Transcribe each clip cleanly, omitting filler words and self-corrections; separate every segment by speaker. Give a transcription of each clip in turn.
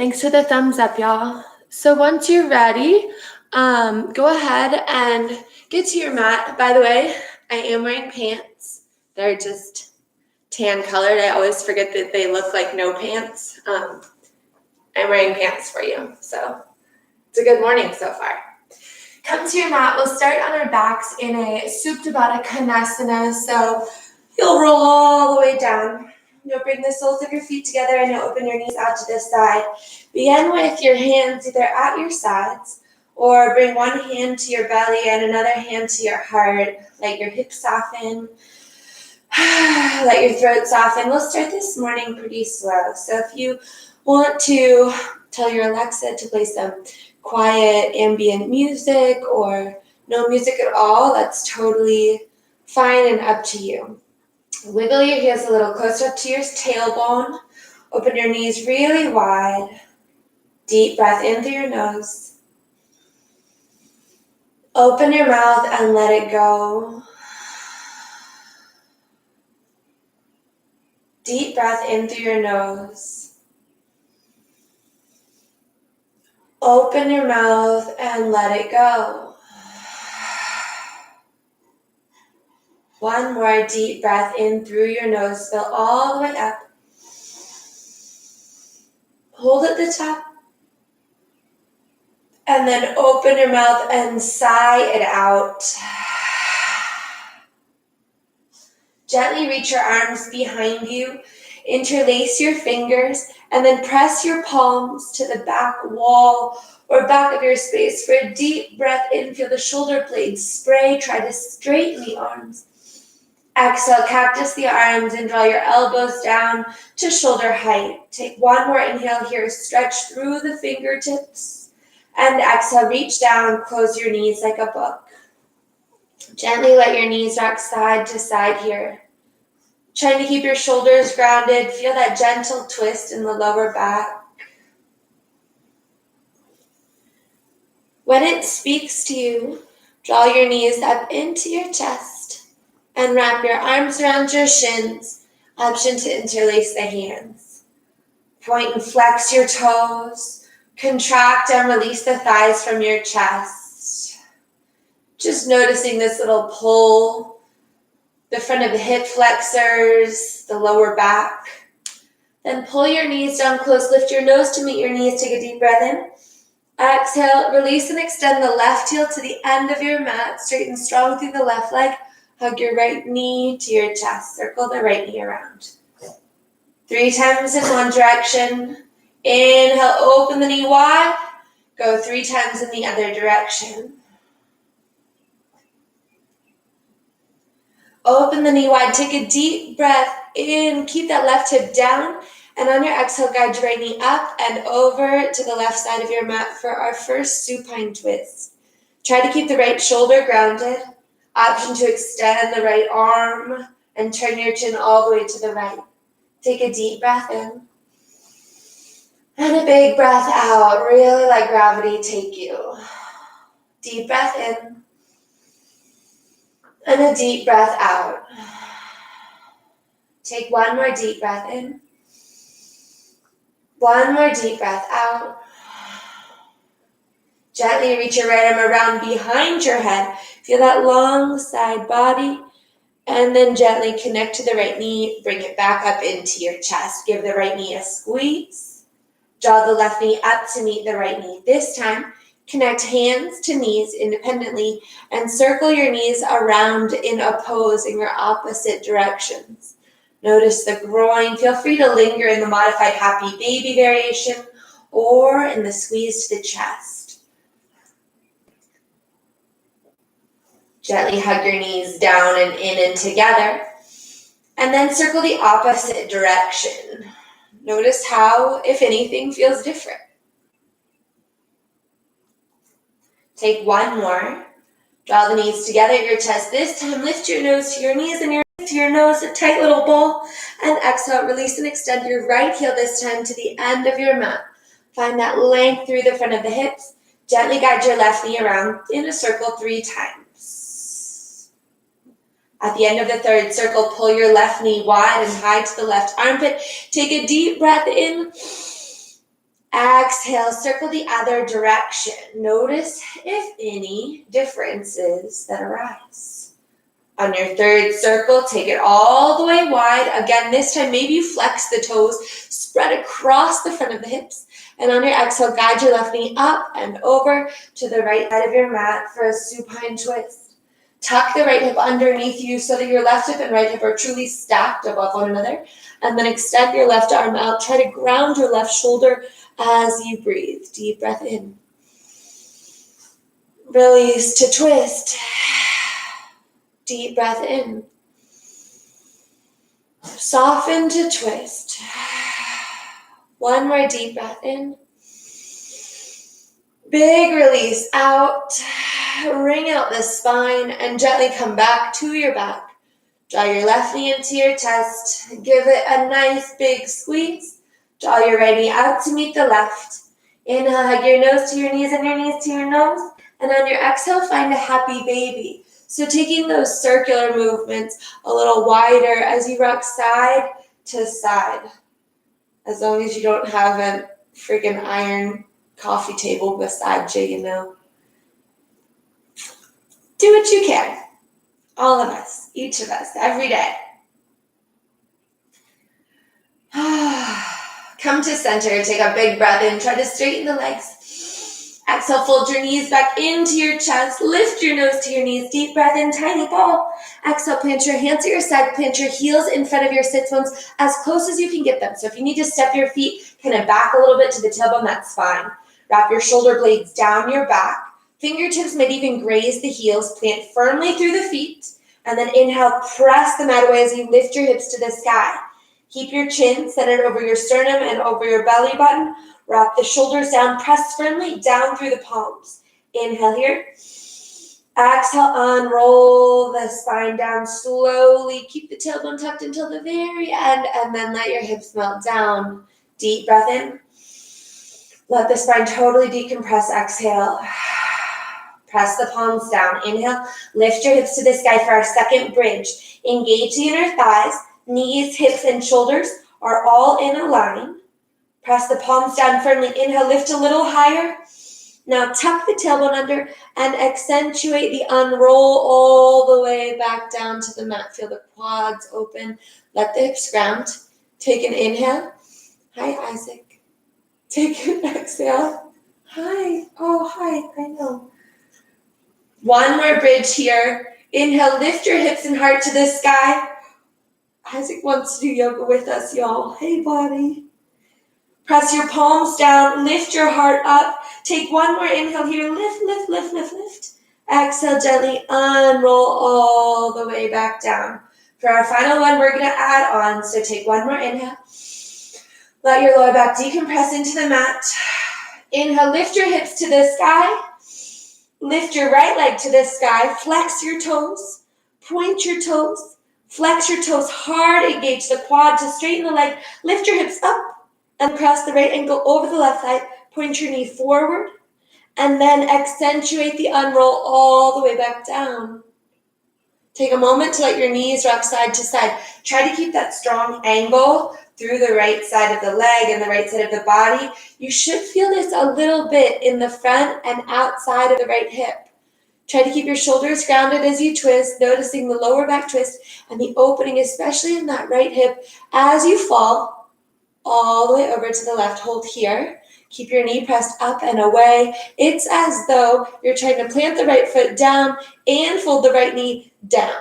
Speaker 1: Thanks for the thumbs up, y'all. So once you're ready, go ahead and get to your mat. By the way, I am wearing pants. They're just tan colored. I always forget that they look like no pants. I'm wearing pants for you, so it's a good morning so far. Come to your mat. We'll start on our backs in a Supta Baddha Konasana. So you'll roll all the way down. You'll bring the soles of your feet together and you'll open your knees out to the side. Begin with your hands either at your sides or bring one hand to your belly and another hand to your heart. Let your hips soften. Let your throat soften. We'll start this morning pretty slow. So if you want to tell your Alexa to play some quiet ambient music or no music at all, that's totally fine and up to you. Wiggle your heels a little closer up to your tailbone. Open your knees really wide. Deep breath in through your nose. Open your mouth and let it go. Deep breath in through your nose. Open your mouth and let it go. One more deep breath in through your nose. Fill all the way up. Hold at the top. And then open your mouth and sigh it out. Gently reach your arms behind you. Interlace your fingers and then press your palms to the back wall or back of your space. For a deep breath in, feel the shoulder blades spray. Try to straighten the arms. Exhale, cactus the arms and draw your elbows down to shoulder height. Take one more inhale here. Stretch through the fingertips. And exhale, reach down, close your knees like a book. Gently let your knees rock side to side here. Trying to keep your shoulders grounded. Feel that gentle twist in the lower back. When it speaks to you, draw your knees up into your chest and wrap your arms around your shins. Option to interlace the hands. Point and flex your toes. Contract and release the thighs from your chest. Just noticing this little pull, the front of the hip flexors, the lower back. Then pull your knees down close. Lift your nose to meet your knees. Take a deep breath in. Exhale, release and extend the left heel to the end of your mat. Straighten strong through the left leg. Hug your right knee to your chest. Circle the right knee around. 3 times in one direction. Inhale, open the knee wide. Go 3 times in the other direction. Open the knee wide. Take a deep breath in. Keep that left hip down. And on your exhale, guide your right knee up and over to the left side of your mat for our first supine twist. Try to keep the right shoulder grounded. Option to extend the right arm and turn your chin all the way to the right. Take a deep breath in. And a big breath out. Really let gravity take you. Deep breath in. And a deep breath out. Take one more deep breath in. One more deep breath out. Gently reach your right arm around behind your head. Feel that long side body. And then gently connect to the right knee. Bring it back up into your chest. Give the right knee a squeeze. Draw the left knee up to meet the right knee. This time, connect hands to knees independently and circle your knees around in opposing or opposite directions. Notice the groin. Feel free to linger in the modified happy baby variation or in the squeeze to the chest. Gently hug your knees down and in and together. And then circle the opposite direction. Notice how, if anything, feels different. Take one more. Draw the knees together at your chest. This time, lift your nose to your knees and your nose, a tight little bowl. And exhale, release and extend your right heel this time to the end of your mat. Find that length through the front of the hips. Gently guide your left knee around in a circle 3 times. At the end of the third circle, pull your left knee wide and high to the left armpit. Take a deep breath in. Exhale, circle the other direction. Notice, if any, differences that arise. On your third circle, take it all the way wide. Again, this time, maybe you flex the toes, spread across the front of the hips. And on your exhale, guide your left knee up and over to the right side of your mat for a supine twist. Tuck the right hip underneath you so that your left hip and right hip are truly stacked above one another. And then extend your left arm out. Try to ground your left shoulder as you breathe. Deep breath in. Release to twist. Deep breath in. Soften to twist. One more deep breath in. Big release out. Wring out the spine and gently come back to your back. Draw your left knee into your chest. Give it a nice big squeeze. Draw your right knee out to meet the left. Inhale, hug your nose to your knees and your knees to your nose. And on your exhale, find a happy baby. So taking those circular movements a little wider as you rock side to side. As long as you don't have a freaking iron coffee table beside you, you know. Do what you can. All of us, each of us, every day. Come to center. Take a big breath in. Try to straighten the legs. Exhale, fold your knees back into your chest. Lift your nose to your knees. Deep breath in, tiny ball. Exhale, plant your hands at your side. Plant your heels in front of your sit bones as close as you can get them. So if you need to step your feet kind of back a little bit to the tailbone, that's fine. Wrap your shoulder blades down your back. Fingertips might even graze the heels. Plant firmly through the feet. And then inhale, press the mat away as you lift your hips to the sky. Keep your chin centered over your sternum and over your belly button. Wrap the shoulders down. Press firmly down through the palms. Inhale here. Exhale, unroll the spine down slowly. Keep the tailbone tucked until the very end. And then let your hips melt down. Deep breath in. Let the spine totally decompress. Exhale. Press the palms down. Inhale. Lift your hips to the sky for our second bridge. Engage the inner thighs. Knees, hips, and shoulders are all in a line. Press the palms down firmly. Inhale. Lift a little higher. Now tuck the tailbone under and accentuate the unroll all the way back down to the mat. Feel the quads open. Let the hips ground. Take an inhale. Hi, Isaac. Take an exhale. Hi. Oh, hi. I know. One more bridge here. Inhale, lift your hips and heart to the sky. Isaac wants to do yoga with us, y'all. Hey, buddy. Press your palms down. Lift your heart up. Take one more inhale here. Lift, lift, lift, lift, lift. Exhale, gently unroll all the way back down. For our final one, we're going to add on. So take one more inhale. Let your lower back decompress into the mat. Inhale, lift your hips to the sky. Lift your right leg to the sky. Flex your toes. Point your toes. Flex your toes hard. Engage the quad to straighten the leg. Lift your hips up and cross the right ankle over the left side. Point your knee forward. And then accentuate the unroll all the way back down. Take a moment to let your knees rock side to side. Try to keep that strong angle through the right side of the leg and the right side of the body. You should feel this a little bit in the front and outside of the right hip. Try to keep your shoulders grounded as you twist, noticing the lower back twist and the opening, especially in that right hip, as you fall all the way over to the left. Hold here. Keep your knee pressed up and away. It's as though you're trying to plant the right foot down and fold the right knee down.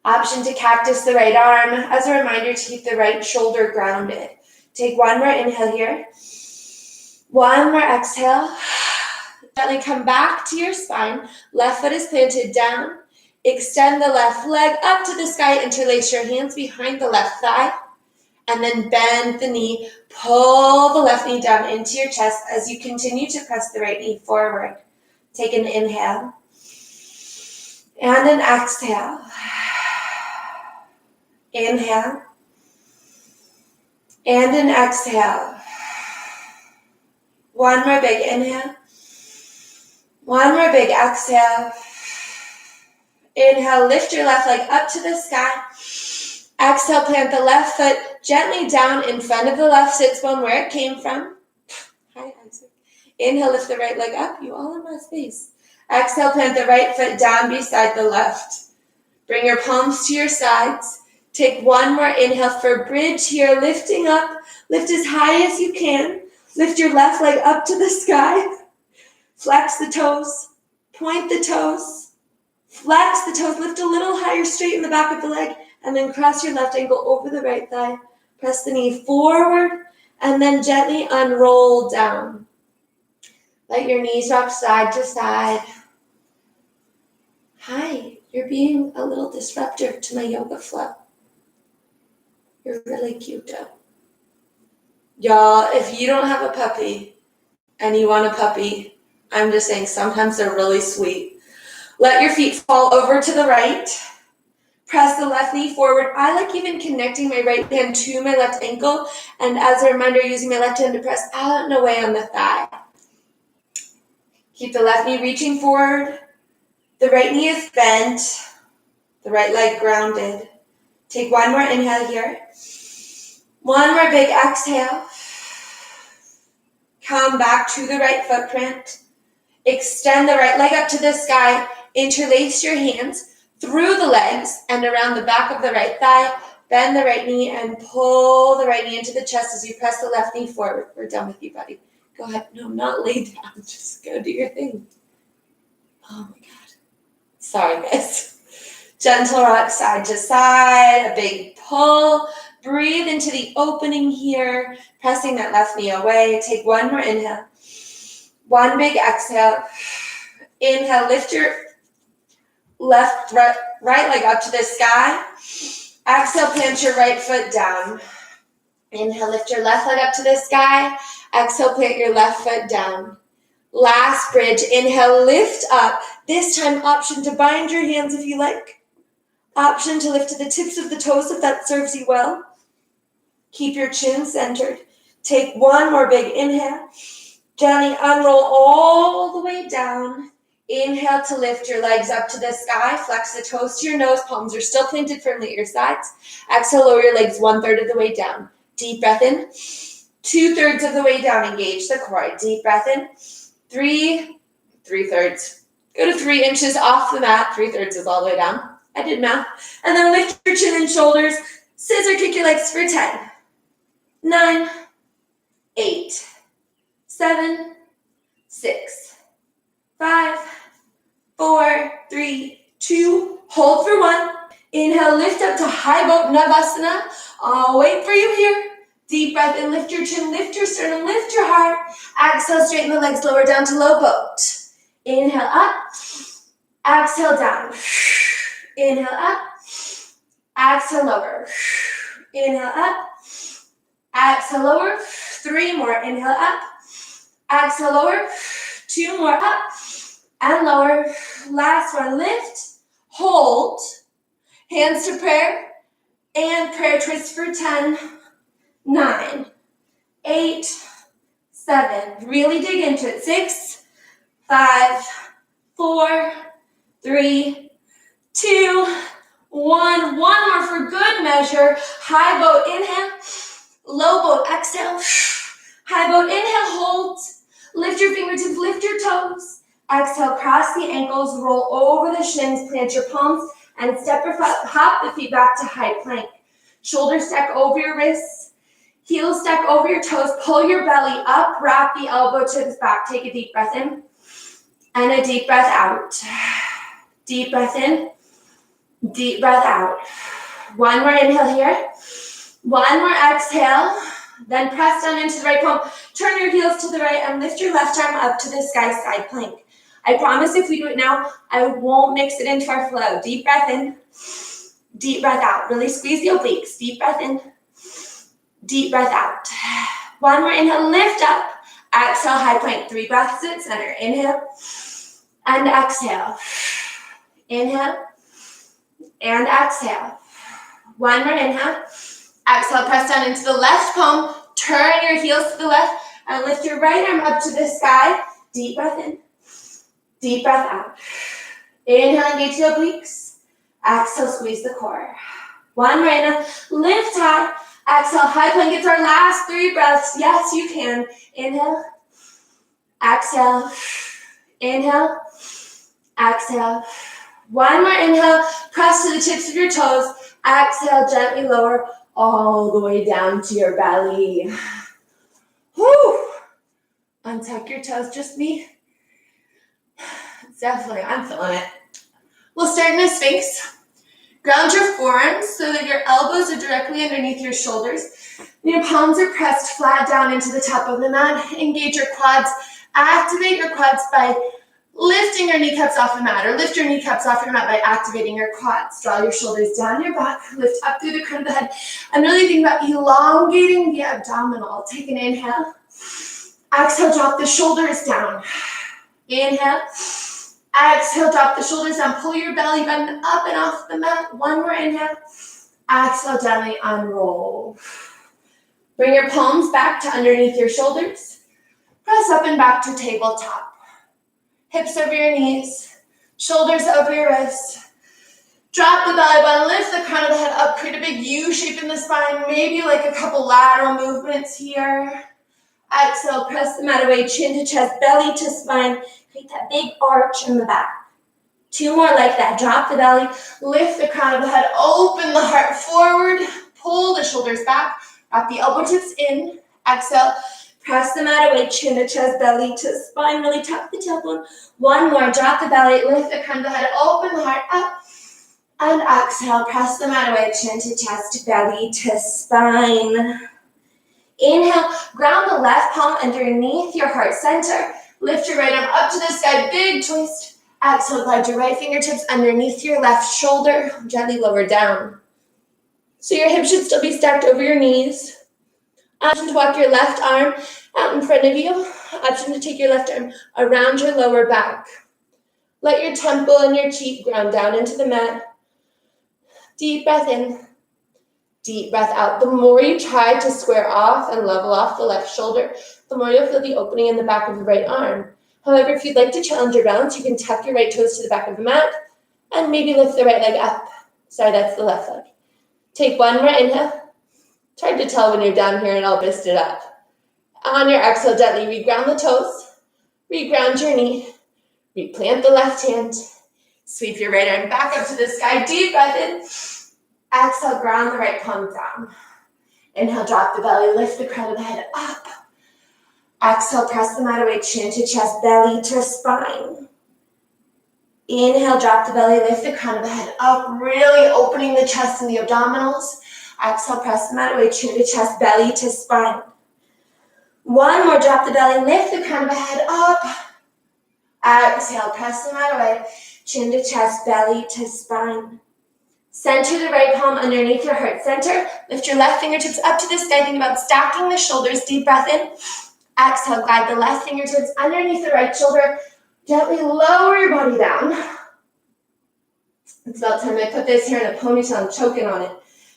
Speaker 1: Option to cactus the right arm as a reminder to keep the right shoulder grounded. Take one more inhale here. One more exhale. Gently come back to your spine. Left foot is planted down. Extend the left leg up to the sky. Interlace your hands behind the left thigh. And then bend the knee. Pull the left knee down into your chest as you continue to press the right knee forward. Take an inhale. And an exhale. Inhale. And an exhale. One more big inhale. One more big exhale. Inhale, lift your left leg up to the sky. Exhale, plant the left foot gently down in front of the left sits bone where it came from. Hi, Isaac. Inhale, lift the right leg up. You all in my space. Exhale, plant the right foot down beside the left. Bring your palms to your sides. Take one more inhale for bridge here, lifting up. Lift as high as you can. Lift your left leg up to the sky. Flex the toes. Point the toes. Flex the toes. Lift a little higher, straighten the back of the leg, and then cross your left ankle over the right thigh. Press the knee forward, and then gently unroll down. Let your knees rock side to side. Hi, you're being a little disruptive to my yoga flow. You're really cute though. Y'all, if you don't have a puppy and you want a puppy, I'm just saying sometimes they're really sweet. Let your feet fall over to the right. Press the left knee forward. I like even connecting my right hand to my left ankle, and as a reminder, using my left hand to press out and away on the thigh. Keep the left knee reaching forward. The right knee is bent. The right leg grounded. Take one more inhale here. One more big exhale. Come back to the right footprint. Extend the right leg up to the sky. Interlace your hands through the legs and around the back of the right thigh. Bend the right knee and pull the right knee into the chest as you press the left knee forward. We're done with you, buddy. Go ahead. No, not lay down. Just go do your thing. Oh my God. Sorry, guys. Gentle rock side to side. A big pull. Breathe into the opening here. Pressing that left knee away. Take one more inhale. One big exhale. Inhale. Lift your right leg up to the sky. Exhale, plant your right foot down. Inhale, lift your left leg up to the sky. Exhale, plant your left foot down. Last bridge. Inhale, lift up. This time, option to bind your hands if you like. Option to lift to the tips of the toes if that serves you well. Keep your chin centered. Take one more big inhale. Gently unroll all the way down. Inhale to lift your legs up to the sky. Flex the toes to your nose. Palms are still planted firmly at your sides. Exhale, lower your legs 1/3 of the way down. Deep breath in. 2/3 of the way down. Engage the core. Deep breath in. 3/3. Go to 3 inches off the mat. 3/3 is all the way down. I did math. And then lift your chin and shoulders. Scissor kick your legs for 10. 9. 8. 7. 6. 5. 4, 3, 2, hold for 1. Inhale, lift up to high boat Navasana. I'll wait for you here. Deep breath in, lift your chin, lift your sternum, lift your heart. Exhale, straighten the legs, lower down to low boat. Inhale up, exhale down. Inhale up, exhale lower. Inhale up, exhale lower. 3 more, inhale up, exhale lower. 2 more up. And lower. Last one. Lift. Hold. Hands to prayer. And prayer twist for 10. 9. 8. 7. Really dig into it. 6. 5. 4. 3. 2. 1. One more for good measure. High boat. Inhale. Low boat. Exhale. High boat. Inhale. Hold. Lift your fingertips. Lift your toes. Exhale, cross the ankles, roll over the shins, plant your palms, and hop the feet back to high plank. Shoulders stack over your wrists, heels stack over your toes, pull your belly up, wrap the elbow tips back. Take a deep breath in, and a deep breath out. Deep breath in, deep breath out. One more inhale here, one more exhale, then press down into the right palm. Turn your heels to the right and lift your left arm up to the sky, side plank. I promise if we do it now, I won't mix it into our flow. Deep breath in, deep breath out. Really squeeze the obliques. Deep breath in, deep breath out. One more inhale, lift up. Exhale, high plank. 3 breaths at center. Inhale and exhale. Inhale and exhale. One more inhale. Exhale, press down into the left palm. Turn your heels to the left and lift your right arm up to the sky. Deep breath in. Deep breath out. Inhale, engage the obliques. Exhale, squeeze the core. One more inhale, lift high. Exhale, high plank. It's our last 3 breaths. Yes, you can. Inhale. Exhale. Inhale. Exhale. One more inhale. Press to the tips of your toes. Exhale, gently lower all the way down to your belly. Whew. Untuck your toes. Just me. Definitely, I'm feeling it. We'll start in a Sphinx. Ground your forearms so that your elbows are directly underneath your shoulders. Your palms are pressed flat down into the top of the mat. Engage your quads. Activate your quads by lifting your kneecaps off the mat, or lift your kneecaps off your mat by activating your quads. Draw your shoulders down your back. Lift up through the crown of the head. And really think about elongating the abdominal. Take an inhale. Exhale, drop the shoulders down. Inhale. Exhale, drop the shoulders down. Pull your belly button up and off the mat. One more inhale. Exhale, gently unroll. Bring your palms back to underneath your shoulders. Press up and back to tabletop. Hips over your knees. Shoulders over your wrists. Drop the belly button. Lift the crown of the head up. Create a big U shape in the spine. Maybe like a couple lateral movements here. Exhale, press the mat away. Chin to chest, belly to spine. Create that big arch in the back. 2 more like that. Drop the belly, lift the crown of the head, open the heart forward, pull the shoulders back, wrap the elbow tips in. Exhale, press the mat away, chin to chest, belly to spine. Really tuck the tailbone. 1 more. Drop the belly, lift the crown of the head, open the heart up. And exhale, press the mat away, chin to chest, belly to spine. Inhale, ground the left palm underneath your heart center. Lift your right arm up to the sky, big twist. Exhale, glide your right fingertips underneath your left shoulder, gently lower down. So your hips should still be stacked over your knees. Option to walk your left arm out in front of you. Option to take your left arm around your lower back. Let your temple and your cheek ground down into the mat. Deep breath in. Deep breath out. The more you try to square off and level off the left shoulder, the more you'll feel the opening in the back of the right arm. However, if you'd like to challenge your balance, you can tuck your right toes to the back of the mat and maybe lift the right leg up. Sorry, that's the left leg. Take 1 more inhale. It's hard to tell when you're down here and elbow stood up. On your exhale, gently reground the toes, reground your knee, replant the left hand, sweep your right arm back up to the sky, deep breath in. Exhale, ground the right palm down. Inhale, drop the belly, lift the crown of the head up. Exhale, press the mat away, chin to chest, belly to spine. Inhale, drop the belly, lift the crown of the head up, really opening the chest and the abdominals. Exhale, press the mat away, chin to chest, belly to spine. 1 more, drop the belly, lift the crown of the head up. Exhale, press the mat away, chin to chest, belly to spine. Center the right palm underneath your heart center. Lift your left fingertips up to the sky. Think about stacking the shoulders. Deep breath in. Exhale, glide the left fingertips underneath the right shoulder. Gently lower your body down. It's about time I put this here in a ponytail. I'm choking on it.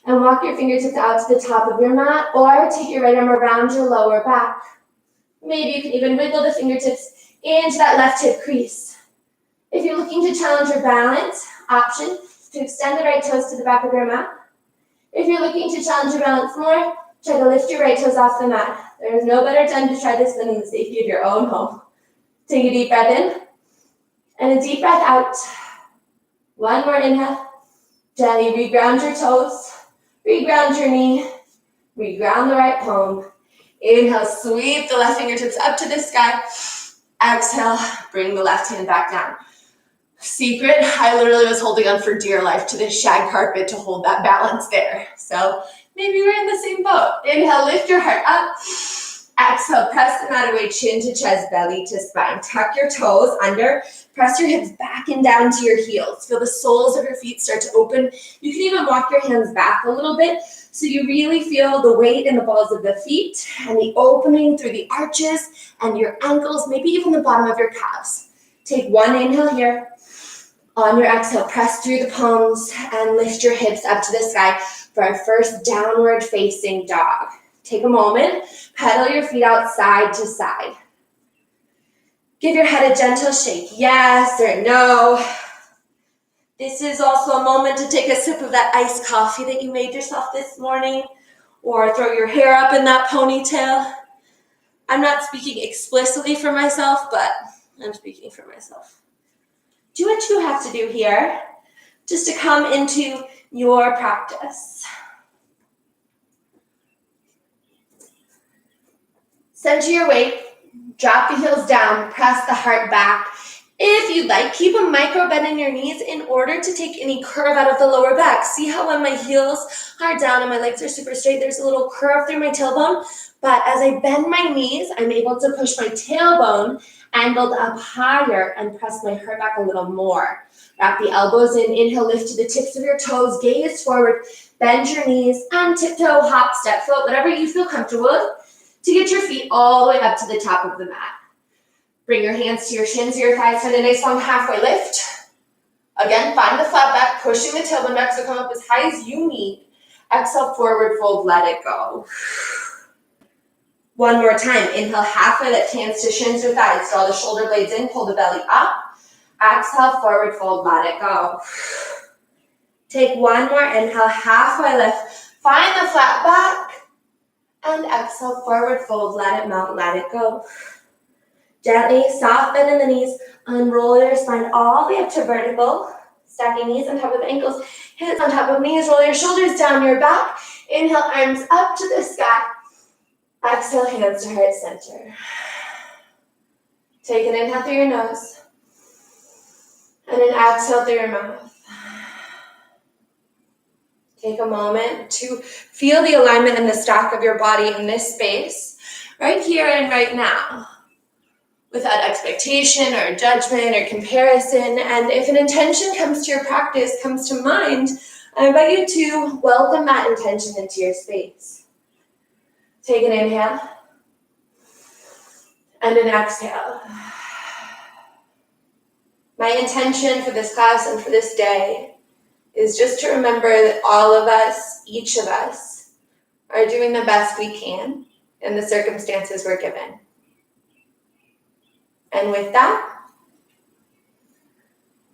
Speaker 1: And walk your fingertips out to the top of your mat, or take your right arm around your lower back. Maybe you can even wiggle the fingertips into that left hip crease. If you're looking to challenge your balance, option to extend the right toes to the back of your mat. If you're looking to challenge your balance more, try to lift your right toes off the mat. There is no better time to try this than in the safety of your own home. Take a deep breath in and a deep breath out. 1 more inhale. Gently reground your toes, reground your knee, reground the right palm. Inhale, sweep the left fingertips up to the sky. Exhale, bring the left hand back down. Secret, I literally was holding on for dear life to this shag carpet to hold that balance there. So maybe we're in the same boat. Inhale, lift your heart up. Exhale, press the mat away, chin to chest, belly to spine. Tuck your toes under. Press your hips back and down to your heels. Feel the soles of your feet start to open. You can even walk your hands back a little bit so you really feel the weight in the balls of the feet and the opening through the arches and your ankles, maybe even the bottom of your calves. Take 1 inhale here. On your exhale, press through the palms and lift your hips up to the sky for our first downward facing dog. Take a moment, pedal your feet out side to side. Give your head a gentle shake, yes or no. This is also a moment to take a sip of that iced coffee that you made yourself this morning, or throw your hair up in that ponytail. I'm not speaking explicitly for myself, but I'm speaking for myself. Do what you have to do here just to come into your practice. Center your weight, drop the heels down, press the heart back. If you'd like, keep a micro bend in your knees in order to take any curve out of the lower back. See how when my heels are down and my legs are super straight, there's a little curve through my tailbone? But as I bend my knees, I'm able to push my tailbone angled up higher and press my heart back a little more. Wrap the elbows in, inhale, lift to the tips of your toes, gaze forward, bend your knees, and tiptoe, hop, step, float, whatever you feel comfortable with, to get your feet all the way up to the top of the mat. Bring your hands to your shins, your thighs, find a nice long halfway lift. Again, find the flat back, pushing the tailbone back, so come up as high as you need. Exhale, forward fold, let it go. One more time, inhale, halfway lift, hands to shins or thighs, draw the shoulder blades in, pull the belly up. Exhale, forward fold, let it go. Take one more, inhale, halfway lift, find the flat back, and exhale, forward fold, let it melt, let it go. Gently, soft bend in the knees, unroll your spine all the way up to vertical, stacking knees on top of ankles, hands on top of knees, roll your shoulders down your back, inhale, arms up to the sky, exhale, hands to heart center. Take an inhale through your nose, and an exhale through your mouth. Take a moment to feel the alignment and the stack of your body in this space, right here and right now, without expectation or judgment or comparison. And if an intention comes to your practice, comes to mind, I invite you to welcome that intention into your space. Take an inhale and an exhale. My intention for this class and for this day is just to remember that all of us, each of us, are doing the best we can in the circumstances we're given. And with that,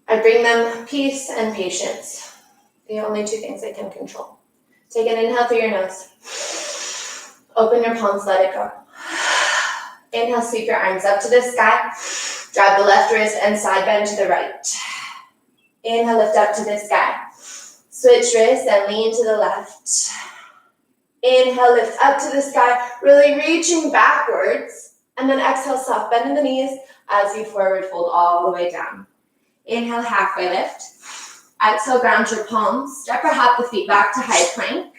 Speaker 1: I bring them peace and patience, the only two things I can control. Take an inhale through your nose. Open your palms, let it go. Inhale, sweep your arms up to the sky. Drop the left wrist and side bend to the right. Inhale, lift up to the sky. Switch wrists and lean to the left. Inhale, lift up to the sky, really reaching backwards. And then exhale, soft bend in the knees as you forward fold all the way down. Inhale, halfway lift. Exhale, ground your palms. Step or hop the feet back to high plank.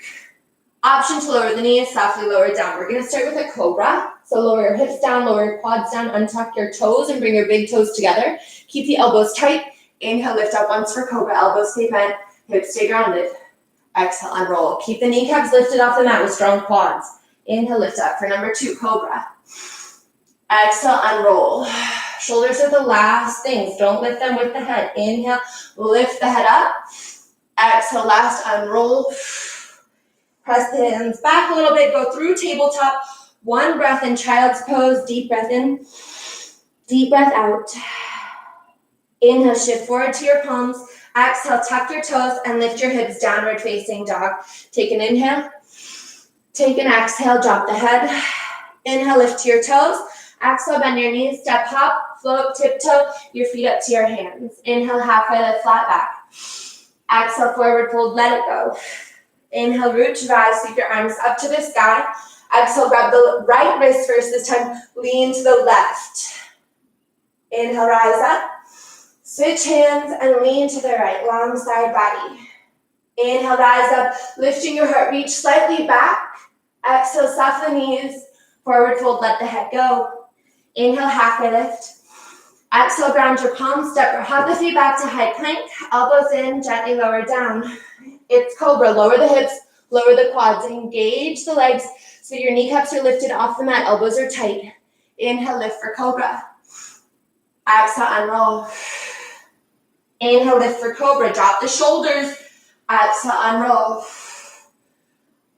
Speaker 1: Option to lower the knees, softly lower down. We're going to start with a cobra. So lower your hips down, lower your quads down, untuck your toes and bring your big toes together. Keep the elbows tight. Inhale, lift up once for cobra. Elbows stay bent, hips stay grounded. Exhale, unroll. Keep the kneecaps lifted off the mat with strong quads. Inhale, lift up for number 2, cobra. Exhale, unroll. Shoulders are the last things. Don't lift them with the head. Inhale, lift the head up. Exhale, last, unroll. Press the hands back a little bit. Go through tabletop. One breath in child's pose. Deep breath in. Deep breath out. Inhale, shift forward to your palms. Exhale, tuck your toes and lift your hips, downward facing dog. Take an inhale. Take an exhale, drop the head. Inhale, lift to your toes. Exhale, bend your knees, step, hop, float, tiptoe, your feet up to your hands. Inhale, halfway lift, flat back. Exhale, forward fold, let it go. Inhale, root to rise, sweep your arms up to the sky. Exhale, grab the right wrist first, this time lean to the left. Inhale, rise up. Switch hands and lean to the right, long side body. Inhale, rise up, lifting your heart, reach slightly back. Exhale, soften the knees, forward fold, let the head go. Inhale, halfway lift. Exhale, ground your palms, step or hop the feet back to high plank. Elbows in, gently lower down. It's cobra. Lower the hips, lower the quads, engage the legs so your kneecaps are lifted off the mat, elbows are tight. Inhale, lift for cobra. Exhale, unroll. Inhale, lift for cobra. Drop the shoulders. Exhale, unroll.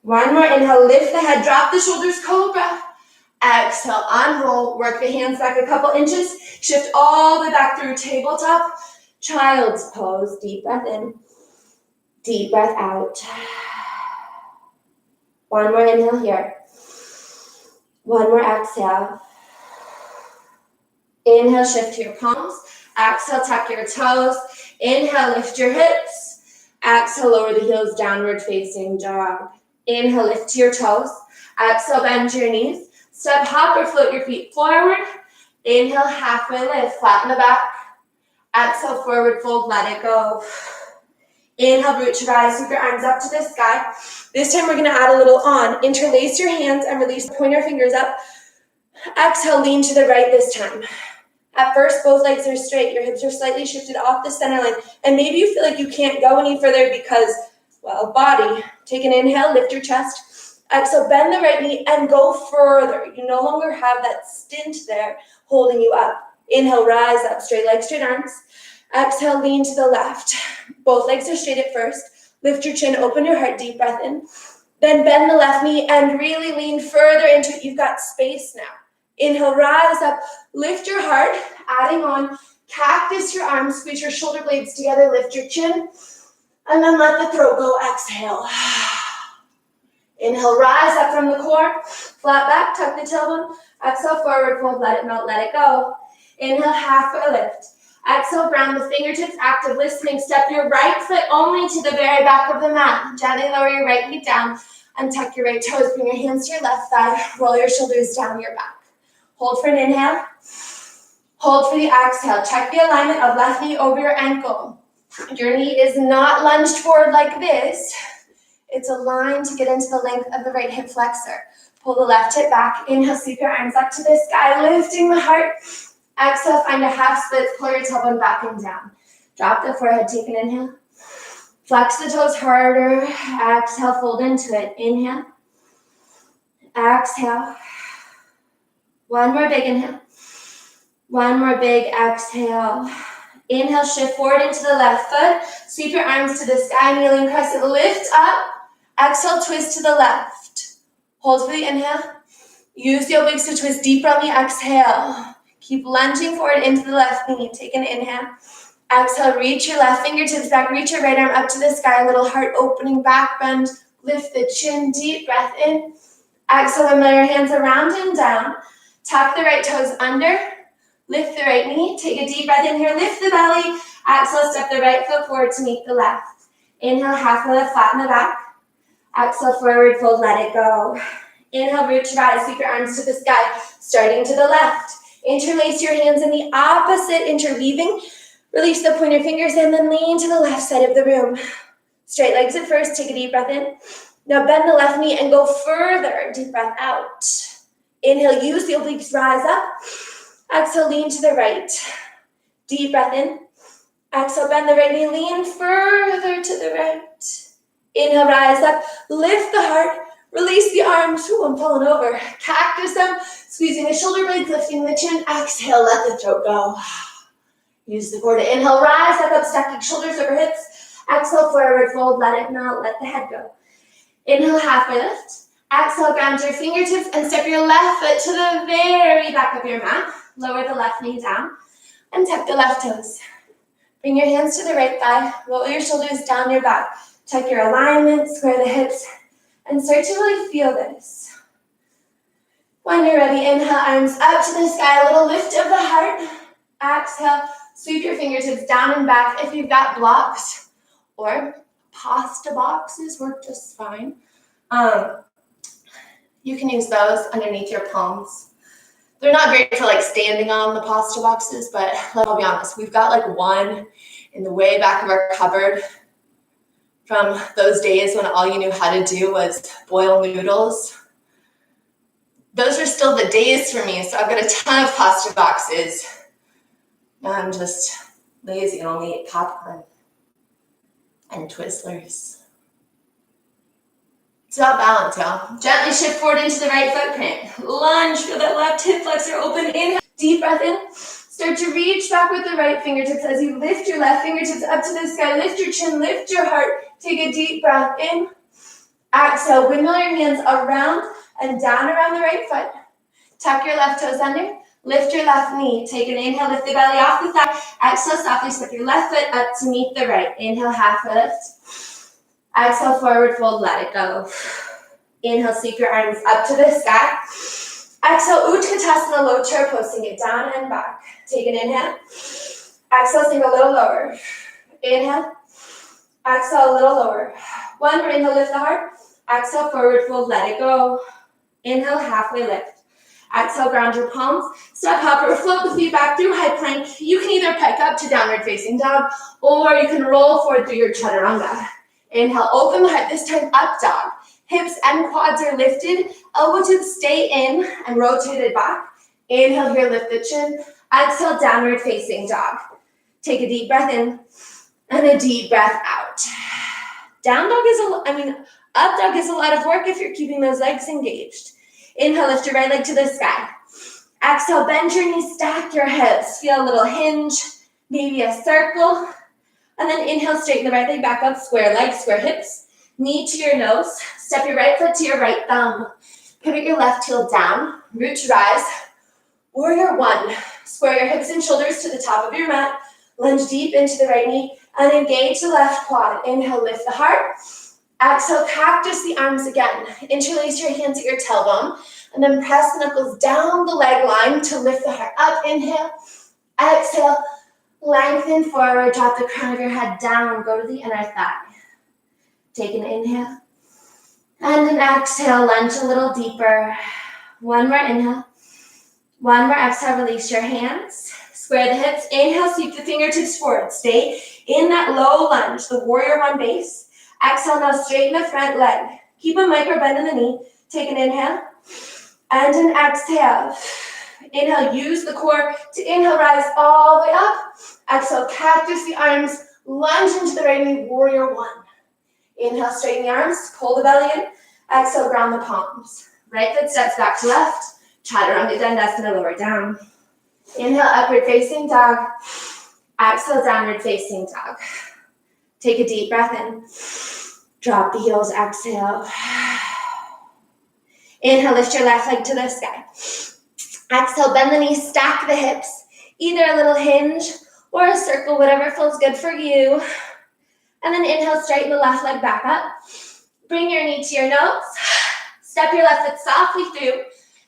Speaker 1: One more. Inhale, lift the head, drop the shoulders, cobra. Exhale, unroll. Work the hands back a couple inches. Shift all the way back through tabletop. Child's pose. Deep breath in. Deep breath out. One more inhale here. One more exhale. Inhale, shift to your palms. Exhale, tuck your toes. Inhale, lift your hips. Exhale, lower the heels, downward facing dog. Inhale, lift to your toes. Exhale, bend your knees. Step, hop, or float your feet forward. Inhale, halfway lift, flatten the back. Exhale, forward fold, let it go. Inhale, root to rise, sweep your arms up to the sky. This time we're gonna add a little on. Interlace your hands and release, point your fingers up. Exhale, lean to the right this time. At first, both legs are straight. Your hips are slightly shifted off the center line. And maybe you feel like you can't go any further because, well, body. Take an inhale, lift your chest. Exhale, bend the right knee and go further. You no longer have that stint there holding you up. Inhale, rise up, straight legs, straight arms. Exhale, lean to the left. Both legs are straight at first. Lift your chin, open your heart, deep breath in. Then bend the left knee and really lean further into it. You've got space now. Inhale, rise up, lift your heart, adding on, cactus your arms, squeeze your shoulder blades together, lift your chin, and then let the throat go, exhale. Inhale, rise up from the core, flat back, tuck the tailbone, exhale, forward fold, let it melt, let it go. Inhale, halfway lift. Exhale, ground the fingertips, active listening. Step your right foot only to the very back of the mat. Gently lower your right knee down and tuck your right toes. Bring your hands to your left thigh, roll your shoulders down your back. Hold for an inhale. Hold for the exhale. Check the alignment of left knee over your ankle. Your knee is not lunged forward like this. It's aligned to get into the length of the right hip flexor. Pull the left hip back. Inhale, sweep your arms up to the sky, lifting the heart. Exhale, find a half split. Pull your tailbone back and down. Drop the forehead. Take an inhale. Flex the toes harder. Exhale, fold into it. Inhale. Exhale. One more big inhale. One more big exhale. Inhale, shift forward into the left foot. Sweep your arms to the sky, kneeling crescent. Lift up. Exhale, twist to the left. Hold for the inhale. Use the obliques to twist deeper on the exhale. Keep lunging forward into the left knee. Take an inhale. Exhale, reach your left fingertips back. Reach your right arm up to the sky. A little heart opening, back bend. Lift the chin, deep breath in. Exhale, and lay your hands around and down. Tuck the right toes under. Lift the right knee. Take a deep breath in here. Lift the belly. Exhale, step the right foot forward to meet the left. Inhale, halfway lift, flatten the back. Exhale, forward fold, let it go. Inhale, root to rise. Sweep your arms to the sky, starting to the left. Interlace your hands in the opposite interleaving. Release the pointer fingers and then lean to the left side of the room. Straight legs at first. Take a deep breath in. Now bend the left knee and go further. Deep breath out. Inhale, use the obliques, rise up. Exhale, lean to the right. Deep breath in. Exhale, bend the right knee, lean further to the right. Inhale, rise up, lift the heart, release the arms. Ooh, I'm falling over. Cactus them, squeezing the shoulder blades, lifting the chin. Exhale, let the throat go. Use the core to inhale, rise back up, stacking shoulders over hips. Exhale, forward fold, let it melt, let the head go. Inhale, halfway lift. Exhale, ground your fingertips and step your left foot to the very back of your mat. Lower the left knee down and tuck the left toes. Bring your hands to the right thigh. Roll your shoulders down your back. Check your alignment, square the hips, and start to really feel this. When you're ready, inhale, arms up to the sky. A little lift of the heart. Exhale, sweep your fingertips down and back. If you've got blocks or pasta boxes, work just fine. You can use those underneath your palms. They're not great for like standing on the pasta boxes, but let's be honest, we've got like one in the way back of our cupboard from those days when all you knew how to do was boil noodles. Those are still the days for me, so I've got a ton of pasta boxes. Now I'm just lazy and only eat popcorn and Twizzlers. It's about balance, y'all. Gently shift forward into the right footprint. Lunge, feel that left hip flexor open. Inhale, deep breath in. Start to reach back with the right fingertips as you lift your left fingertips up to the sky. Lift your chin, lift your heart. Take a deep breath in. Exhale, windmill your hands around and down around the right foot. Tuck your left toes under. Lift your left knee. Take an inhale, lift the belly off the thigh. Exhale, softly step your left foot up to meet the right. Inhale, half lift. Exhale, forward fold, let it go. Inhale, sweep your arms up to the sky. Exhale, Utkatasana, low chair pose, sink it down and back. Take an inhale. Exhale, sink a little lower. Inhale. Exhale, a little lower. One more inhale, lift the heart. Exhale, forward fold, let it go. Inhale, halfway lift. Exhale, ground your palms. Step up or float the feet back through high plank. You can either pick up to downward facing dog, or you can roll forward through your chaturanga. Inhale, open the heart, this time up dog. Hips and quads are lifted. Elbow tips stay in and rotated back. Inhale here, lift the chin. Exhale, downward facing dog. Take a deep breath in and a deep breath out. Down dog is up dog is a lot of work if you're keeping those legs engaged. Inhale, lift your right leg to the sky. Exhale, bend your knees, stack your hips. Feel a little hinge, maybe a circle. And then inhale, straighten the right leg back up, square legs, square hips. Knee to your nose. Step your right foot to your right thumb. Pivot your left heel down. Root to rise. Warrior one. Square your hips and shoulders to the top of your mat. Lunge deep into the right knee and engage the left quad. Inhale, lift the heart. Exhale, cactus the arms again. Interlace your hands at your tailbone and then press the knuckles down the leg line to lift the heart up. Inhale. Exhale, lengthen forward. Drop the crown of your head down. Go to the inner thigh. Take an inhale and an exhale. Lunge a little deeper. One more inhale. One more exhale. Release your hands. Square the hips. Inhale, sweep the fingertips forward. Stay in that low lunge, the warrior one base. Exhale, now straighten the front leg. Keep a micro bend in the knee. Take an inhale and an exhale. Inhale, use the core to inhale, rise all the way up. Exhale, cactus the arms. Lunge into the right knee, warrior one. Inhale, straighten the arms, pull the belly in. Exhale, ground the palms. Right foot steps back to left. Chaturanga Dandasana, lower down. Inhale, upward facing dog. Exhale, downward facing dog. Take a deep breath in. Drop the heels, exhale. Inhale, lift your left leg to the sky. Exhale, bend the knees, stack the hips. Either a little hinge or a circle, whatever feels good for you. And then inhale, straighten the left leg back up. Bring your knee to your nose. Step your left foot softly through.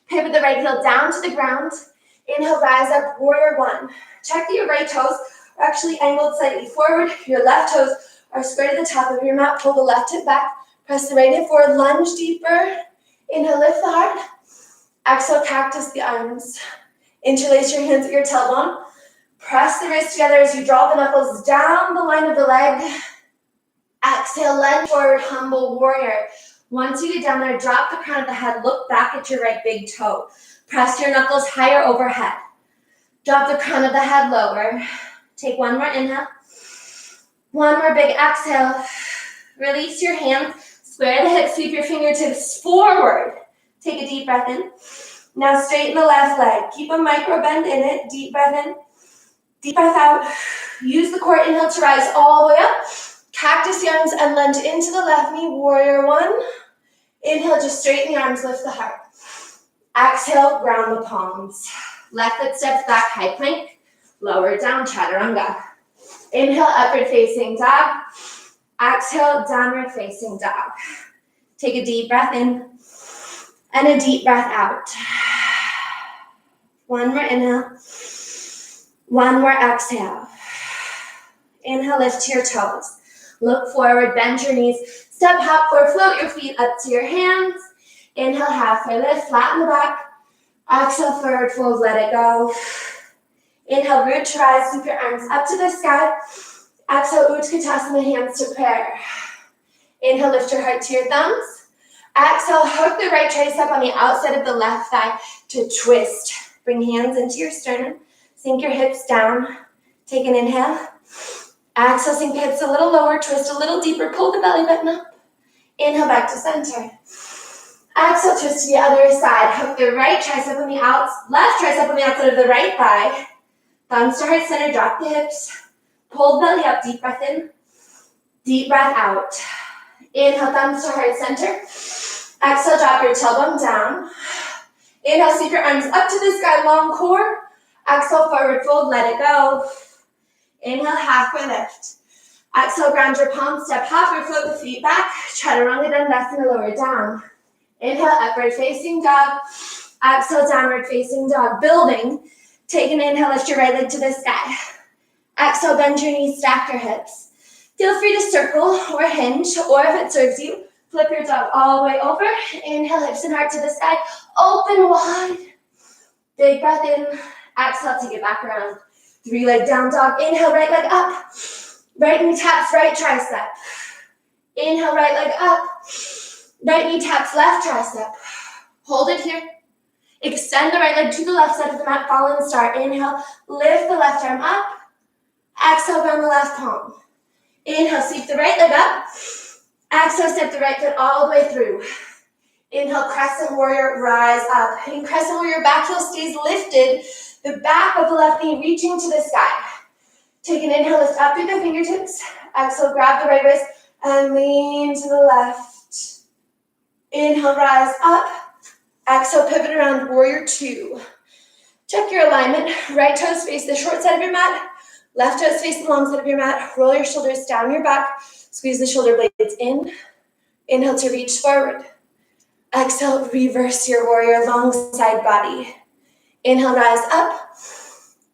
Speaker 1: Pivot the right heel down to the ground. Inhale, rise up, warrior one. Check that your right toes are actually angled slightly forward. Your left toes are square to the top of your mat. Pull the left hip back. Press the right hip forward. Lunge deeper. Inhale, lift the heart. Exhale, cactus the arms. Interlace your hands at your tailbone. Press the wrists together as you draw the knuckles down the line of the leg. Exhale, lunge forward, humble warrior. Once you get down there, drop the crown of the head. Look back at your right big toe. Press your knuckles higher overhead. Drop the crown of the head lower. Take one more inhale. One more big exhale. Release your hands. Square the hips. Sweep your fingertips forward. Take a deep breath in. Now straighten the left leg. Keep a micro bend in it. Deep breath in. Deep breath out. Use the core inhale to rise all the way up. Cactus the arms and lunge into the left knee. Warrior one. Inhale, just straighten the arms, lift the heart. Exhale, ground the palms. Left foot steps back, high plank. Lower down, chaturanga. Inhale, upward facing dog. Exhale, downward facing dog. Take a deep breath in and a deep breath out. One more inhale. One more exhale. Inhale, lift to your toes. Look forward, bend your knees. Step hop forward, float your feet up to your hands. Inhale, halfway lift, flatten the back. Exhale, forward fold, let it go. Inhale, root to rise, sweep your arms up to the sky. Exhale, Utkatasana, hands to prayer. Inhale, lift your heart to your thumbs. Exhale, hook the right tricep on the outside of the left thigh to twist. Bring hands into your sternum. Sink your hips down. Take an inhale. Exhale, sink the hips a little lower. Twist a little deeper. Pull the belly button up. Inhale, back to center. Exhale, twist to the other side. Hook the right tricep on the left tricep on the outside of the right thigh. Thumbs to heart center. Drop the hips. Pull the belly up. Deep breath in. Deep breath out. Inhale, thumbs to heart center. Exhale, drop your tailbone down. Inhale, sweep your arms up to the sky, long core. Exhale, forward fold, let it go. Inhale, halfway lift. Exhale, ground your palms, step halfway, float the feet back. Chaturanga Dandasana, lower down. Inhale, upward facing dog. Exhale, downward facing dog. Building. Take an inhale, lift your right leg to the sky. Exhale, bend your knees, stack your hips. Feel free to circle or hinge, or if it serves you, flip your dog all the way over. Inhale, hips and heart to the sky. Open wide. Big breath in. Exhale, take it back around. 3-leg down dog. Inhale, right leg up. Right knee taps right tricep. Inhale, right leg up. Right knee taps left tricep. Hold it here. Extend the right leg to the left side of the mat. Fallen star. Inhale, lift the left arm up. Exhale, round the left palm. Inhale, sweep the right leg up. Exhale, step the right foot all the way through. Inhale, crescent warrior, rise up. In crescent warrior, back heel stays lifted. The back of the left knee reaching to the sky. Take an inhale, lift up through the fingertips. Exhale, grab the right wrist and lean to the left. Inhale, rise up. Exhale, pivot around, warrior 2. Check your alignment. Right toes face the short side of your mat. Left toes face the long side of your mat. Roll your shoulders down your back. Squeeze the shoulder blades in. Inhale to reach forward. Exhale, reverse your warrior, long side body. Inhale, rise up.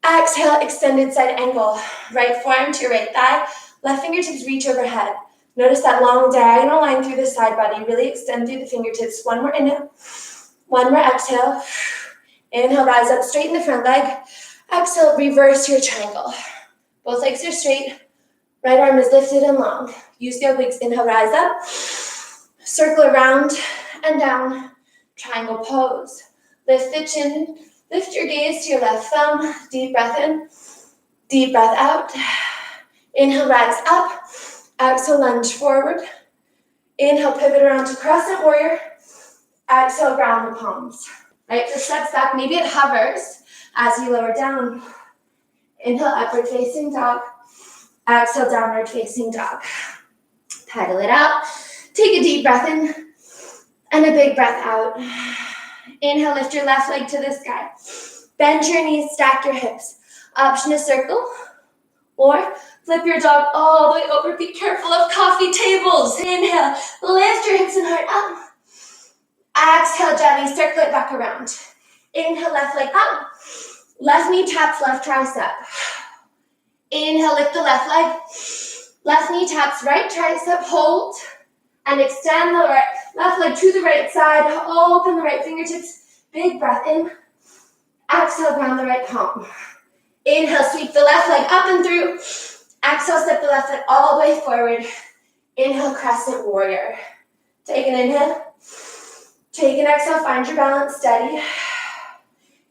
Speaker 1: Exhale, extended side angle. Right forearm to your right thigh. Left fingertips reach overhead. Notice that long diagonal line through the side body. Really extend through the fingertips. One more inhale. One more exhale. Inhale, rise up, straighten the front leg. Exhale, reverse your triangle. Both legs are straight. Right arm is lifted and long. Use the obliques. Inhale, rise up. Circle around and down. Triangle pose. Lift the chin. Lift your gaze to your left thumb. Deep breath in. Deep breath out. Inhale, rise up. Exhale, lunge forward. Inhale, pivot around to crescent warrior. Exhale, ground the palms. Right foot steps back. Maybe it hovers as you lower down. Inhale, upward facing dog. Exhale, downward facing dog. Pedal it out. Take a deep breath in and a big breath out. Inhale, lift your left leg to the sky. Bend your knees, stack your hips. Option to circle or flip your dog all the way over. Be careful of coffee tables. Inhale, lift your hips and heart up. Exhale, gently circle it back around. Inhale, left leg up. Left knee taps left tricep. Inhale, lift the left leg. Left knee taps right tricep. Hold and extend the left leg to the right side. Open the right fingertips. Big breath in. Exhale, ground the right palm. Inhale, sweep the left leg up and through. Exhale, step the left foot all the way forward. Inhale, crescent warrior. Take an inhale. Take an exhale, find your balance, steady.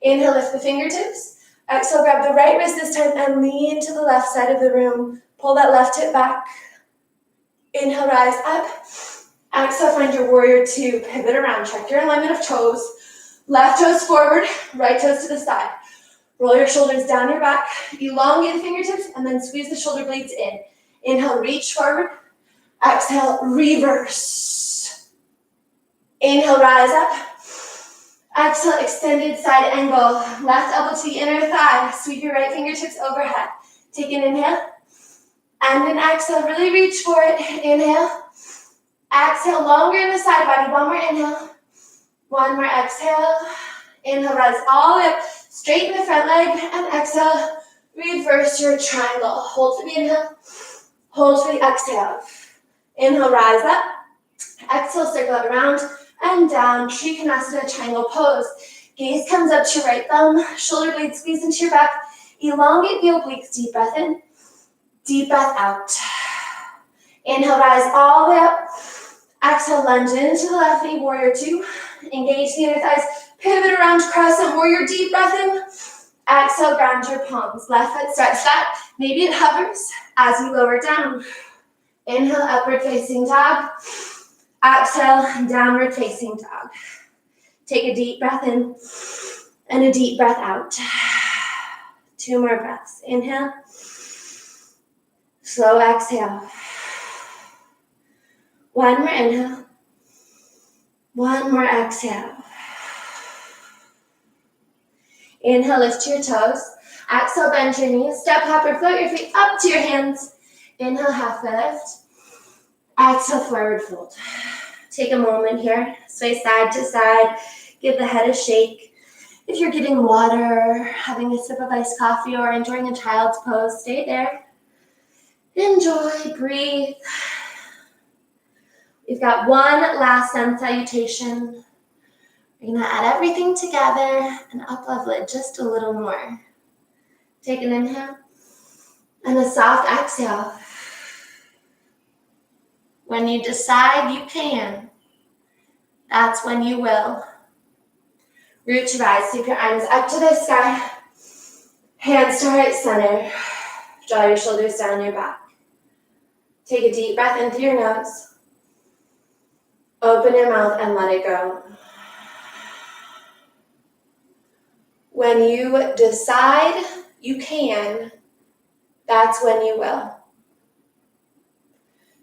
Speaker 1: Inhale, lift the fingertips. Exhale, grab the right wrist this time and lean to the left side of the room. Pull that left hip back. Inhale, rise up. Exhale, find your warrior 2. Pivot around, check your alignment of toes. Left toes forward, right toes to the side. Roll your shoulders down your back. Elongate the fingertips and then squeeze the shoulder blades in. Inhale, reach forward. Exhale, reverse. Inhale, rise up. Exhale, extended side angle. Left elbow to the inner thigh. Sweep your right fingertips overhead. Take an inhale. And an exhale. Really reach for it. Inhale. Exhale, longer in the side body. One more inhale. One more exhale. Inhale, rise all the way up. Straighten the front leg. And exhale. Reverse your triangle. Hold for the inhale. Hold for the exhale. Inhale, rise up. Exhale, circle it around and down. Trikonasana, triangle pose. Gaze comes up to your right thumb. Shoulder blades squeeze into your back. Elongate the obliques. Deep breath in. Deep breath out. Inhale, rise all the way up. Exhale, lunge into the left knee, warrior 2. Engage the inner thighs. Pivot around, crescent warrior. Deep breath in. Exhale, ground your palms. Left foot stretch that. Maybe it hovers as you lower down. Inhale, upward facing dog. Exhale, downward facing dog. Take a deep breath in and a deep breath out. 2 more breaths. Inhale. Slow exhale. 1 more inhale. 1 more exhale. Inhale, lift your toes. Exhale, bend your knees. Step, hop, or float your feet up to your hands. Inhale, half lift. Exhale, forward fold. Take a moment here, sway side to side, give the head a shake. If you're getting water, having a sip of iced coffee, or enjoying a child's pose, stay there. Enjoy, breathe. We've got one last sun salutation. We're going to add everything together and up-level it just a little more. Take an inhale and a soft exhale. When you decide you can, that's when you will. Root to rise, sweep your arms up to the sky. Hands to heart center. Draw your shoulders down your back. Take a deep breath in through your nose. Open your mouth and let it go. When you decide you can, that's when you will.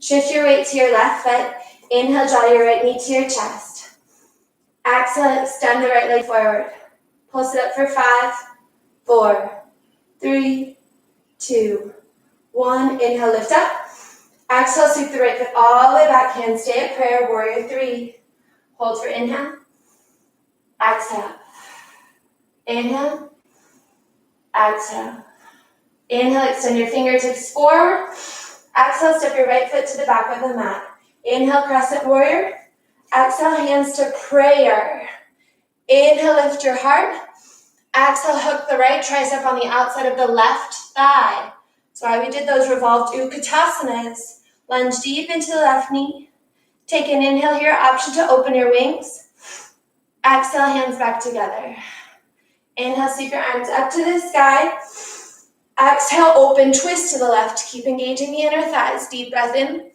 Speaker 1: Shift your weight to your left foot. Inhale, draw your right knee to your chest. Exhale, extend the right leg forward. Pulse it up for 5, 4, 3, 2, 1. Inhale, lift up. Exhale, sweep the right foot all the way back. Hands stay at prayer, warrior 3. Hold for inhale. Exhale. Inhale. Exhale. Inhale, extend your fingertips forward. Exhale, step your right foot to the back of the mat. Inhale, crescent warrior. Exhale, hands to prayer. Inhale, lift your heart. Exhale, hook the right tricep on the outside of the left thigh. That's why we did those revolved Uttatasanas. Lunge deep into the left knee. Take an inhale here, option to open your wings. Exhale, hands back together. Inhale, sweep your arms up to the sky. Exhale, open, twist to the left. Keep engaging the inner thighs. Deep breath in.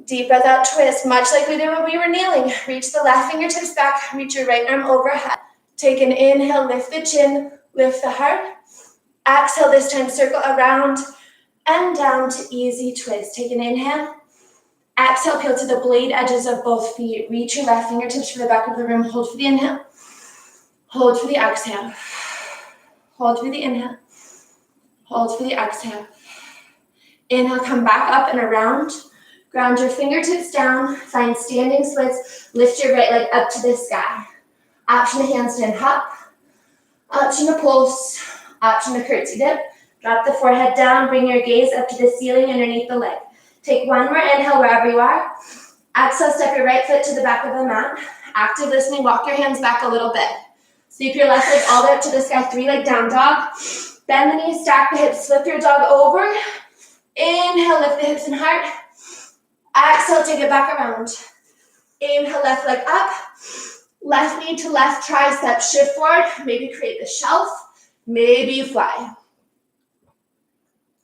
Speaker 1: Deep breath out, twist. Much like we did when we were kneeling. Reach the left fingertips back. Reach your right arm overhead. Take an inhale, lift the chin, lift the heart. Exhale, this time circle around and down to easy twist. Take an inhale. Exhale, peel to the blade edges of both feet. Reach your left fingertips for the back of the room. Hold for the inhale. Hold for the exhale. Hold for the inhale. Hold for the exhale. Inhale, come back up and around. Ground your fingertips down. Find standing splits. Lift your right leg up to the sky. Option to handstand hop. Option to pulse. Option to curtsy dip. Drop the forehead down. Bring your gaze up to the ceiling underneath the leg. Take one more inhale wherever you are. Exhale, step your right foot to the back of the mat. Active listening, walk your hands back a little bit. Sweep your left leg all the way up to the sky, 3-leg down dog. Bend the knees, stack the hips, flip your dog over. Inhale, lift the hips and heart. Exhale, take it back around. Inhale, left leg up. Left knee to left tricep, shift forward. Maybe create the shelf. Maybe you fly.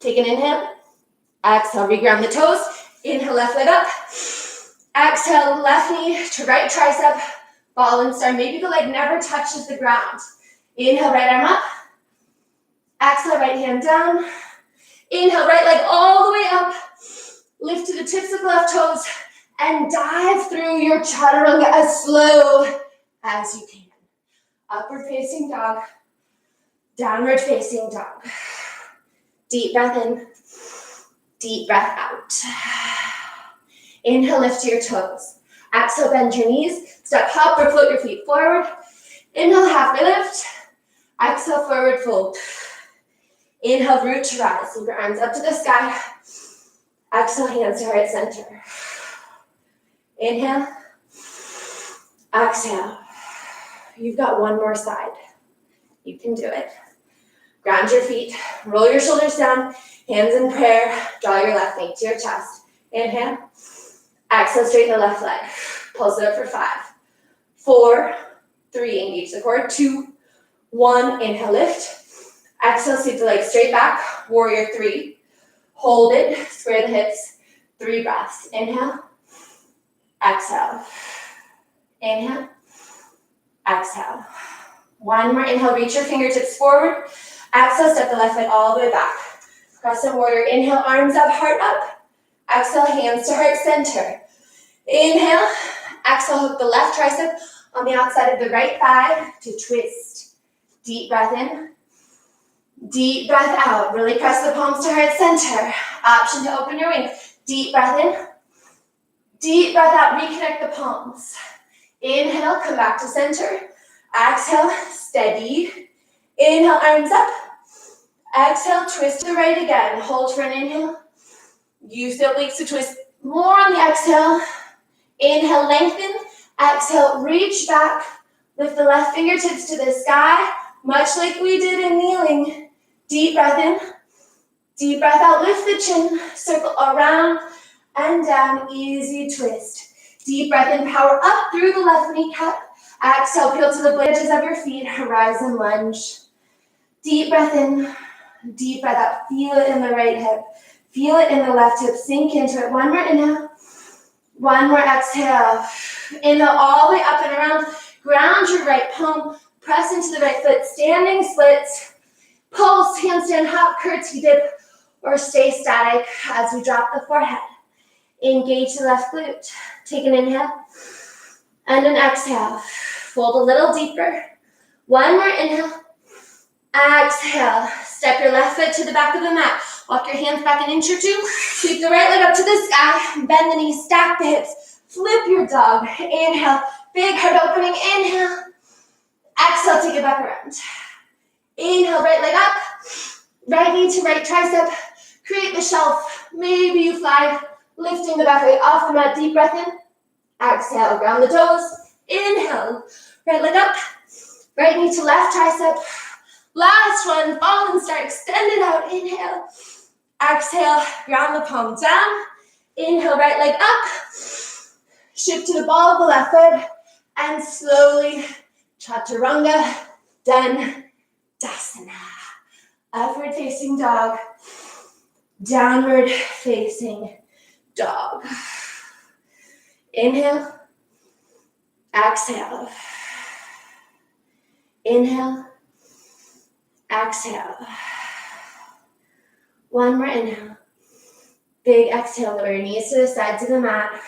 Speaker 1: Take an inhale. Exhale, reground the toes. Inhale, left leg up. Exhale, left knee to right tricep. Ball and star. Maybe the leg never touches the ground. Inhale, right arm up. Exhale, right hand down. Inhale, right leg all the way up. Lift to the tips of the left toes and dive through your chaturanga as slow as you can. Upward facing dog. Downward facing dog. Deep breath in. Deep breath out. Inhale, lift to your toes. Exhale, bend your knees. Step, hop, or float your feet forward. Inhale, halfway lift. Exhale, forward fold. Inhale, root to rise. Sweep your arms up to the sky. Exhale, hands to heart center. Inhale. Exhale. You've got one more side. You can do it. Ground your feet. Roll your shoulders down. Hands in prayer. Draw your left knee to your chest. Inhale. Exhale, straighten the left leg. Pulse it up for 5, 4, 3. Engage the core. 2, 1. Inhale, lift. Exhale, sweep the legs straight back. Warrior 3. Hold it. Square the hips. 3 breaths. Inhale. Exhale. Inhale. Exhale. One more inhale. Reach your fingertips forward. Exhale, step the left foot all the way back. Crescent warrior. Inhale, arms up, heart up. Exhale, hands to heart center. Inhale. Exhale, hook the left tricep on the outside of the right thigh to twist. Deep breath in. Deep breath out. Really press the palms to heart center. Option to open your wings. Deep breath in. Deep breath out, reconnect the palms. Inhale, come back to center. Exhale, steady. Inhale, arms up. Exhale, twist to the right again. Hold for an inhale. Use the obliques to twist more on the exhale. Inhale, lengthen. Exhale, reach back. Lift the left fingertips to the sky, much like we did in kneeling. Deep breath in. Deep breath out, lift the chin. Circle around and down, easy twist. Deep breath in, power up through the left kneecap. Exhale, peel to the edges of your feet, horizon lunge. Deep breath in, deep breath out. Feel it in the right hip. Feel it in the left hip. Sink into it. One more inhale. One more exhale. Inhale all the way up and around. Ground your right palm. Press into the right foot. Standing splits. Pulse, handstand, hop, curtsy dip, or stay static as we drop the forehead. Engage the left glute. Take an inhale and an exhale. Fold a little deeper. One more inhale. Exhale. Step your left foot to the back of the mat. Walk your hands back an inch or two. Sweep the right leg up to the sky. Bend the knees, stack the hips. Flip your dog. Inhale. Big heart opening. Inhale. Exhale, take it back around. Inhale, right leg up. Right knee to right tricep. Create the shelf. Maybe you fly. Lifting the back leg off the mat. Deep breath in. Exhale, ground the toes. Inhale. Right leg up. Right knee to left tricep. Last one. Fall and start. Extend it out. Inhale. Exhale. Ground the palm down. Inhale, right leg up. Shift to the ball of the left foot. And slowly, chaturanga, dandasana. Upward facing dog. Downward facing dog. Inhale. Exhale. Inhale. Exhale. One more inhale. Big exhale, lower your knees to the sides of the mat.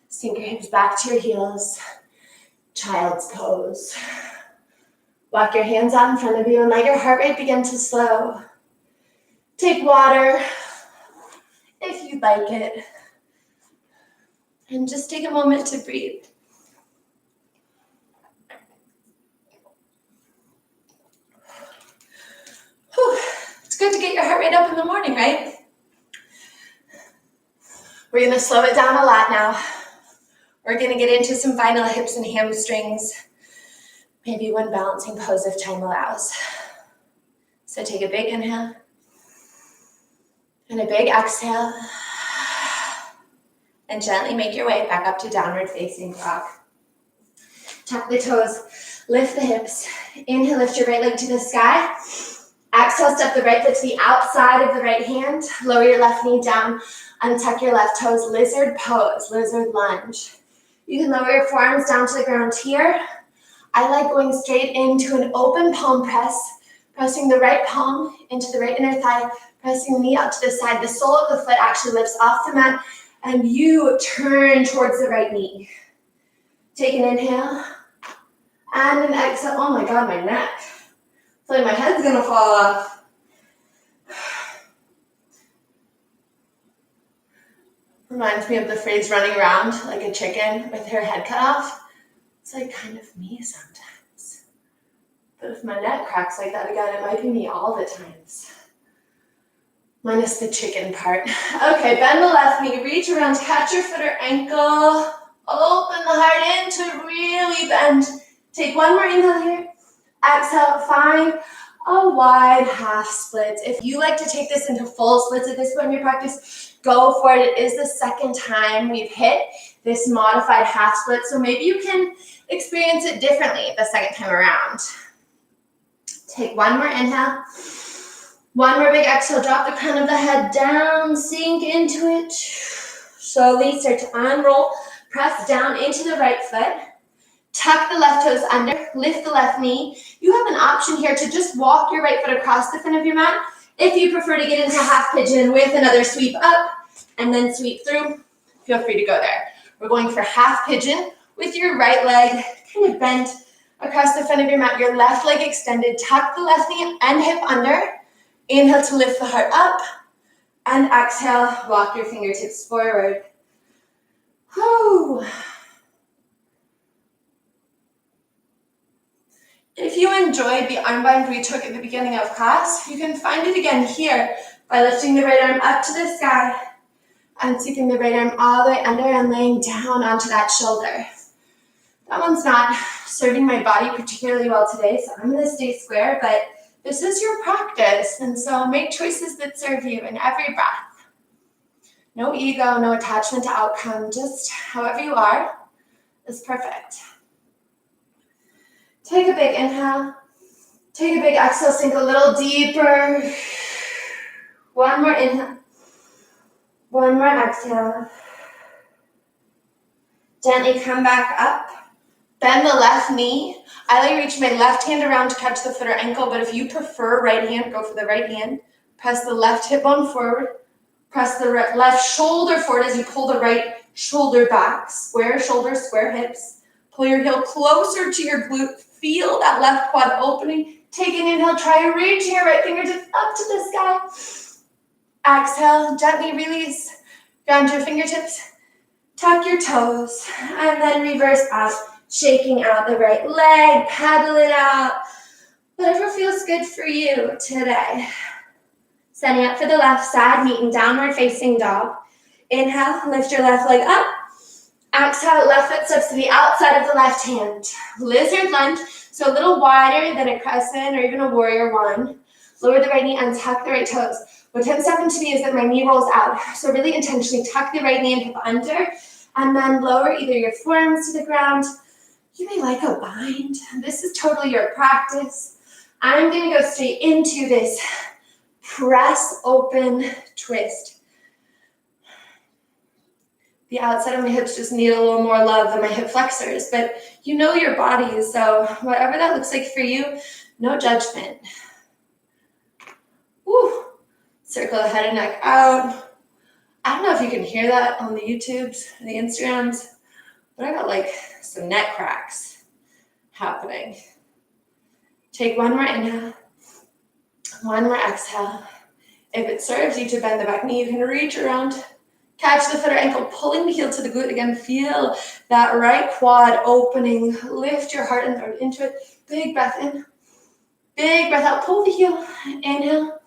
Speaker 1: Sink your hips back to your heels. Child's pose. Walk your hands out in front of you and let your heart rate begin to slow. Take water if you'd like it. And just take a moment to breathe. Whew. It's good to get your heart rate up in the morning, right? We're going to slow it down a lot now. We're going to get into some final hips and hamstrings. Maybe one balancing pose if time allows. So take a big inhale. And a big exhale. And gently make your way back up to downward facing dog. Tuck the toes. Lift the hips. Inhale, lift your right leg to the sky. Exhale, step the right foot to the outside of the right hand. Lower your left knee down. Untuck your left toes. Lizard pose, lizard lunge. You can lower your forearms down to the ground here. I like going straight into an open palm press, pressing the right palm into the right inner thigh, pressing the knee out to the side. The sole of the foot actually lifts off the mat, and you turn towards the right knee. Take an inhale and an exhale. Oh my God, my neck. I feel like my head's gonna fall off. Reminds me of the phrase running around like a chicken with her head cut off. It's like kind of me sometimes. But if my neck cracks like that again, it might be me all the times. Minus the chicken part. Okay, bend the left knee, reach around, catch your foot or ankle. Open the heart in to really bend. Take one more inhale here. Exhale, find a wide half split. If you like to take this into full splits at this point in your practice, go for it. It is the second time we've hit this modified half split, so maybe you can experience it differently the second time around. Take one more inhale. One more big exhale. Drop the crown of the head down. Sink into it. Slowly start to unroll. Press down into the right foot. Tuck the left toes under. Lift the left knee. You have an option here to just walk your right foot across the front of your mat. If you prefer to get into half pigeon with another sweep up and then sweep through, feel free to go there. We're going for half pigeon with your right leg kind of bent across the front of your mat. Your left leg extended. Tuck the left knee and hip under. Inhale to lift the heart up. And exhale, walk your fingertips forward. Whew. If you enjoyed the arm bind we took at the beginning of class, you can find it again here by lifting the right arm up to the sky and taking the right arm all the way under and laying down onto that shoulder. That one's not serving my body particularly well today, so I'm going to stay square, but this is your practice, and so make choices that serve you in every breath. No ego, no attachment to outcome, just however you are is perfect. Take a big inhale. Take a big exhale, sink a little deeper. One more inhale. One more exhale. Gently come back up. Bend the left knee. I like to reach my left hand around to catch the foot or ankle, but if you prefer right hand, go for the right hand. Press the left hip bone forward. Press the left shoulder forward as you pull the right shoulder back. Square shoulders, square hips. Pull your heel closer to your glute. Feel that left quad opening. Take an inhale. Try reaching your right fingertips up to the sky. Exhale. Gently release. Ground your fingertips. Tuck your toes. And then reverse out. Shaking out the right leg. Paddle it out. Whatever feels good for you today. Setting up for the left side. Meeting downward facing dog. Inhale. Lift your left leg up. Exhale, left foot steps to the outside of the left hand. Lizard lunge, so a little wider than a crescent or even a warrior one. Lower the right knee and tuck the right toes. What tends to happen to me is that my knee rolls out. So really intentionally tuck the right knee and hip under, and then lower either your forearms to the ground. You may like a bind. This is totally your practice. I'm going to go straight into this press open twist. The outside of my hips just need a little more love than my hip flexors, but you know your body, so whatever that looks like for you, no judgment. Woo. Circle the head and neck out. I don't know if you can hear that on the YouTubes, the Instagrams, but I got like some neck cracks happening. Take one more inhale, one more exhale. If it serves you to bend the back knee, you can reach around. Catch the foot or ankle, pulling the heel to the glute. Again, feel that right quad opening. Lift your heart and throat into it. Big breath in. Big breath out. Pull the heel. Inhale.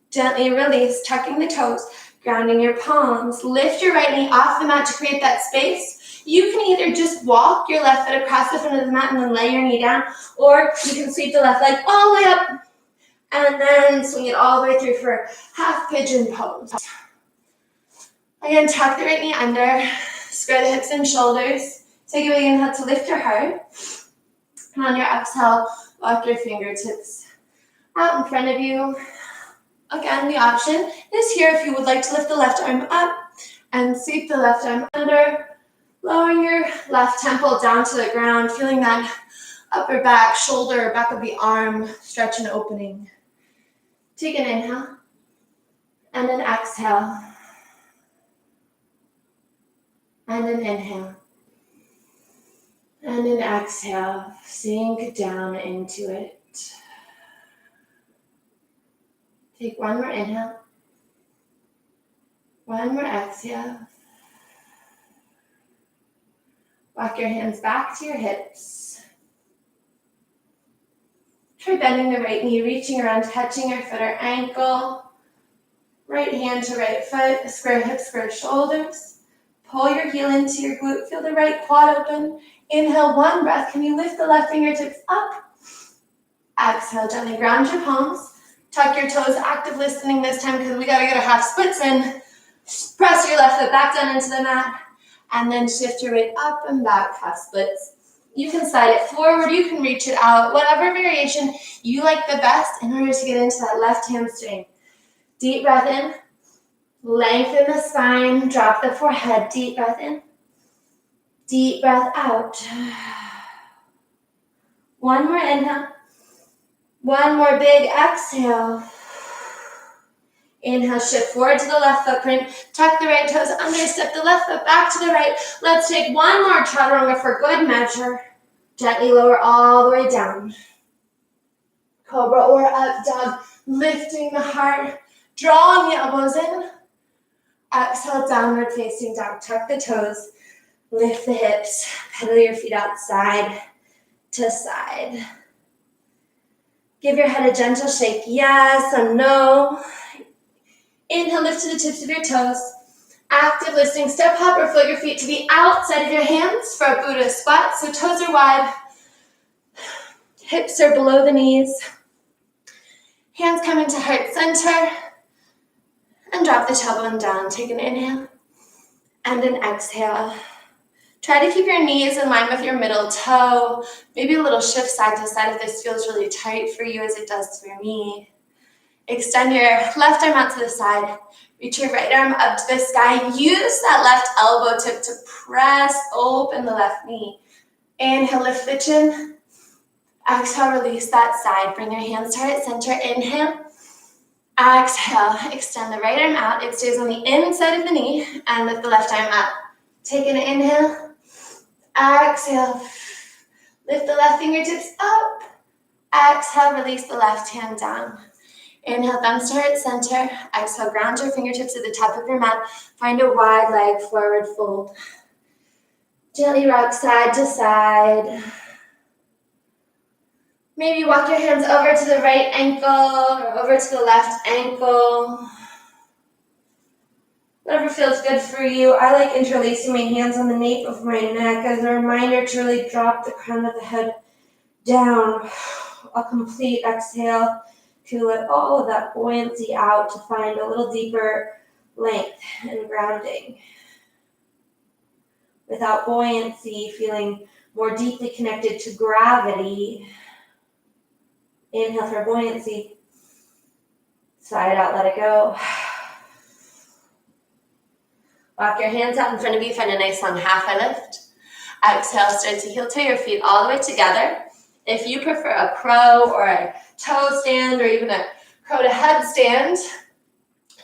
Speaker 1: Gently release, tucking the toes, grounding your palms. Lift your right knee off the mat to create that space. You can either just walk your left foot across the front of the mat and then lay your knee down, or you can sweep the left leg all the way up and then swing it all the way through for half pigeon pose. Again, tuck the right knee under, square the hips and shoulders. Take a big inhale to lift your heart. And on your exhale, walk your fingertips out in front of you. Again, the option is here if you would like to lift the left arm up and sweep the left arm under. Lowering your left temple down to the ground, feeling that upper back, shoulder, back of the arm, stretch and opening. Take an inhale and an exhale. And an inhale. And an exhale. Sink down into it. Take one more inhale. One more exhale. Walk your hands back to your hips. Try bending the right knee, reaching around, touching your foot or ankle. Right hand to right foot, square hips, square shoulders. Pull your heel into your glute. Feel the right quad open. Inhale, one breath. Can you lift the left fingertips up? Exhale, gently ground your palms. Tuck your toes. Active listening this time because we got to get a half splits in. Press your left foot back down into the mat. And then shift your weight up and back, half splits. You can slide it forward. You can reach it out. Whatever variation you like the best in order to get into that left hamstring. Deep breath in. Lengthen the spine, drop the forehead, deep breath in, deep breath out. One more inhale, one more big exhale. Inhale, shift forward to the left footprint, tuck the right toes under, step the left foot back to the right. Let's take one more chaturanga for good measure. Gently lower all the way down. Cobra or up dog, lifting the heart, drawing the elbows in. Exhale, downward facing dog. Tuck the toes. Lift the hips, pedal your feet out side to side. Give your head a gentle shake, yes or no. Inhale, lift to the tips of your toes. Active listening, step hop or float your feet to the outside of your hands for a Buddha squat. So toes are wide, hips are below the knees. Hands come into heart center and drop the tailbone down. Take an inhale and an exhale. Try to keep your knees in line with your middle toe. Maybe a little shift side to side if this feels really tight for you as it does for me. Extend your left arm out to the side. Reach your right arm up to the sky. Use that left elbow tip to press open the left knee. Inhale, lift the chin. Exhale, release that side. Bring your hands to heart center. Inhale. Exhale, extend the right arm out. It stays on the inside of the knee and lift the left arm up. Take an inhale. Exhale, lift the left fingertips up. Exhale, release the left hand down. Inhale, thumbs to heart center. Exhale, ground your fingertips at the top of your mat. Find a wide leg forward fold. Gently rock side to side. Maybe walk your hands over to the right ankle or over to the left ankle. Whatever feels good for you. I like interlacing my hands on the nape of my neck as a reminder to really drop the crown of the head down. A complete exhale to let all of that buoyancy out to find a little deeper length and grounding. Without buoyancy, feeling more deeply connected to gravity. Inhale for buoyancy. Sigh it out, let it go. Walk your hands out in front of you, find a nice long halfway lift. Exhale, start to heel toe your feet all the way together. If you prefer a crow or a toe stand or even a crow to headstand,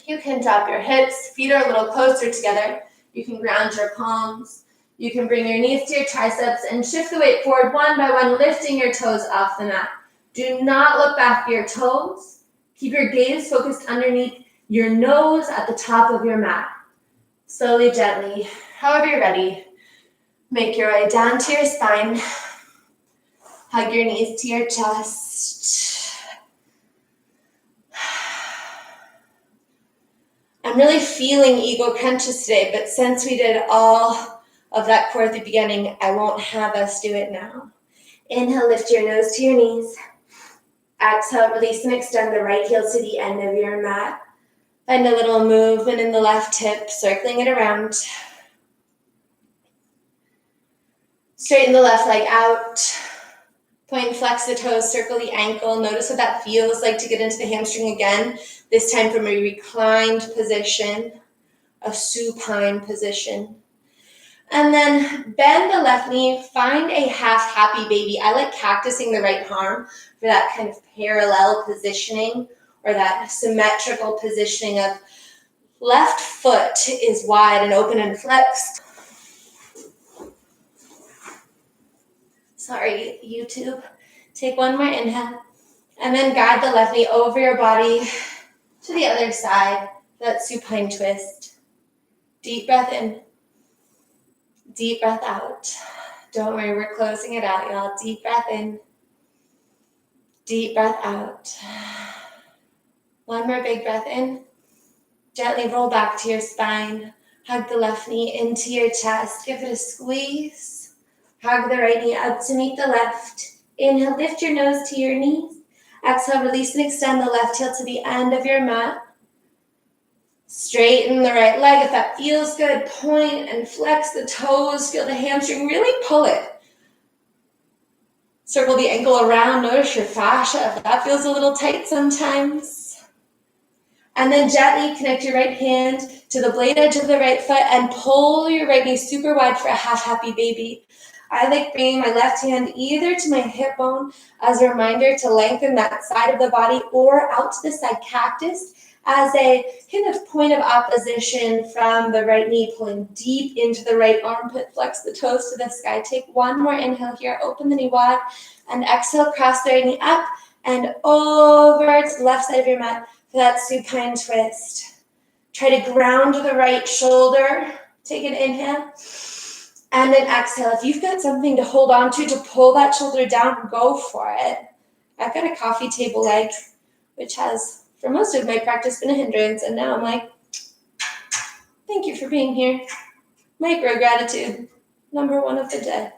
Speaker 1: you can drop your hips, feet are a little closer together. You can ground your palms. You can bring your knees to your triceps and shift the weight forward one by one, lifting your toes off the mat. Do not look back at your toes. Keep your gaze focused underneath your nose at the top of your mat. Slowly, gently, however you're ready, make your way down to your spine. Hug your knees to your chest. I'm really feeling ego crunches today, but since we did all of that core at the beginning, I won't have us do it now. Inhale, lift your nose to your knees. Exhale, release and extend the right heel to the end of your mat. Find a little movement in the left hip, circling it around. Straighten the left leg out. Point and flex the toes, circle the ankle. Notice what that feels like to get into the hamstring again. This time from a reclined position, a supine position. And then bend the left knee, find a half happy baby. I like cactusing the right arm for that kind of parallel positioning or that symmetrical positioning of left foot is wide and open and flexed. Sorry, YouTube. Take one more inhale and then guide the left knee over your body to the other side, that supine twist. Deep breath in. Deep breath out. Don't worry, we're closing it out, y'all. Deep breath in. Deep breath out. One more big breath in. Gently roll back to your spine. Hug the left knee into your chest. Give it a squeeze. Hug the right knee up to meet the left. Inhale, lift your nose to your knees. Exhale, release and extend the left heel to the end of your mat. Straighten the right leg if that feels good. Point and flex the toes. Feel the hamstring. Really pull it. Circle the ankle around. Notice your fascia if that feels a little tight sometimes. And then gently connect your right hand to the blade edge of the right foot and pull your right knee super wide for a half happy baby. I like bringing my left hand either to my hip bone as a reminder to lengthen that side of the body or out to the side cactus as a kind of point of opposition from the right knee, pulling deep into the right armpit, flex the toes to the sky. Take one more inhale here, open the knee wide, and exhale, cross the right knee up and over to the left side of your mat for that supine twist. Try to ground the right shoulder. Take an inhale. And then exhale. If you've got something to hold on to pull that shoulder down, go for it. I've got a coffee table leg, which has, for most of my practice, been a hindrance. And now I'm like, thank you for being here. Micro gratitude, number one of the day.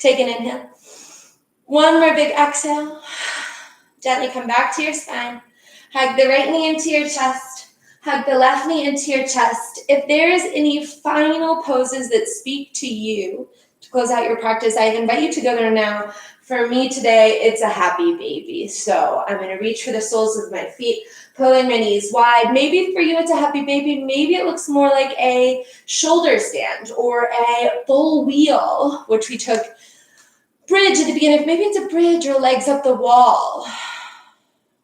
Speaker 1: Take an inhale. One more big exhale. Gently come back to your spine. Hug the right knee into your chest. Hug the left knee into your chest. If there's any final poses that speak to you to close out your practice, I invite you to go there now. For me today, it's a happy baby. So I'm going to reach for the soles of my feet, pulling my knees wide. Maybe for you it's a happy baby. Maybe it looks more like a shoulder stand or a full wheel, which we took bridge at the beginning. Maybe it's a bridge or legs up the wall.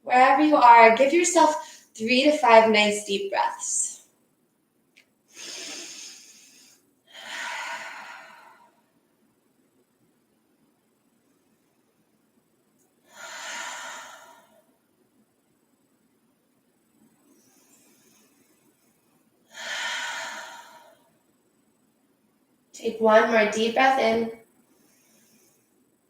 Speaker 1: Wherever you are, give yourself 3 to 5 nice deep breaths. Take one more deep breath in.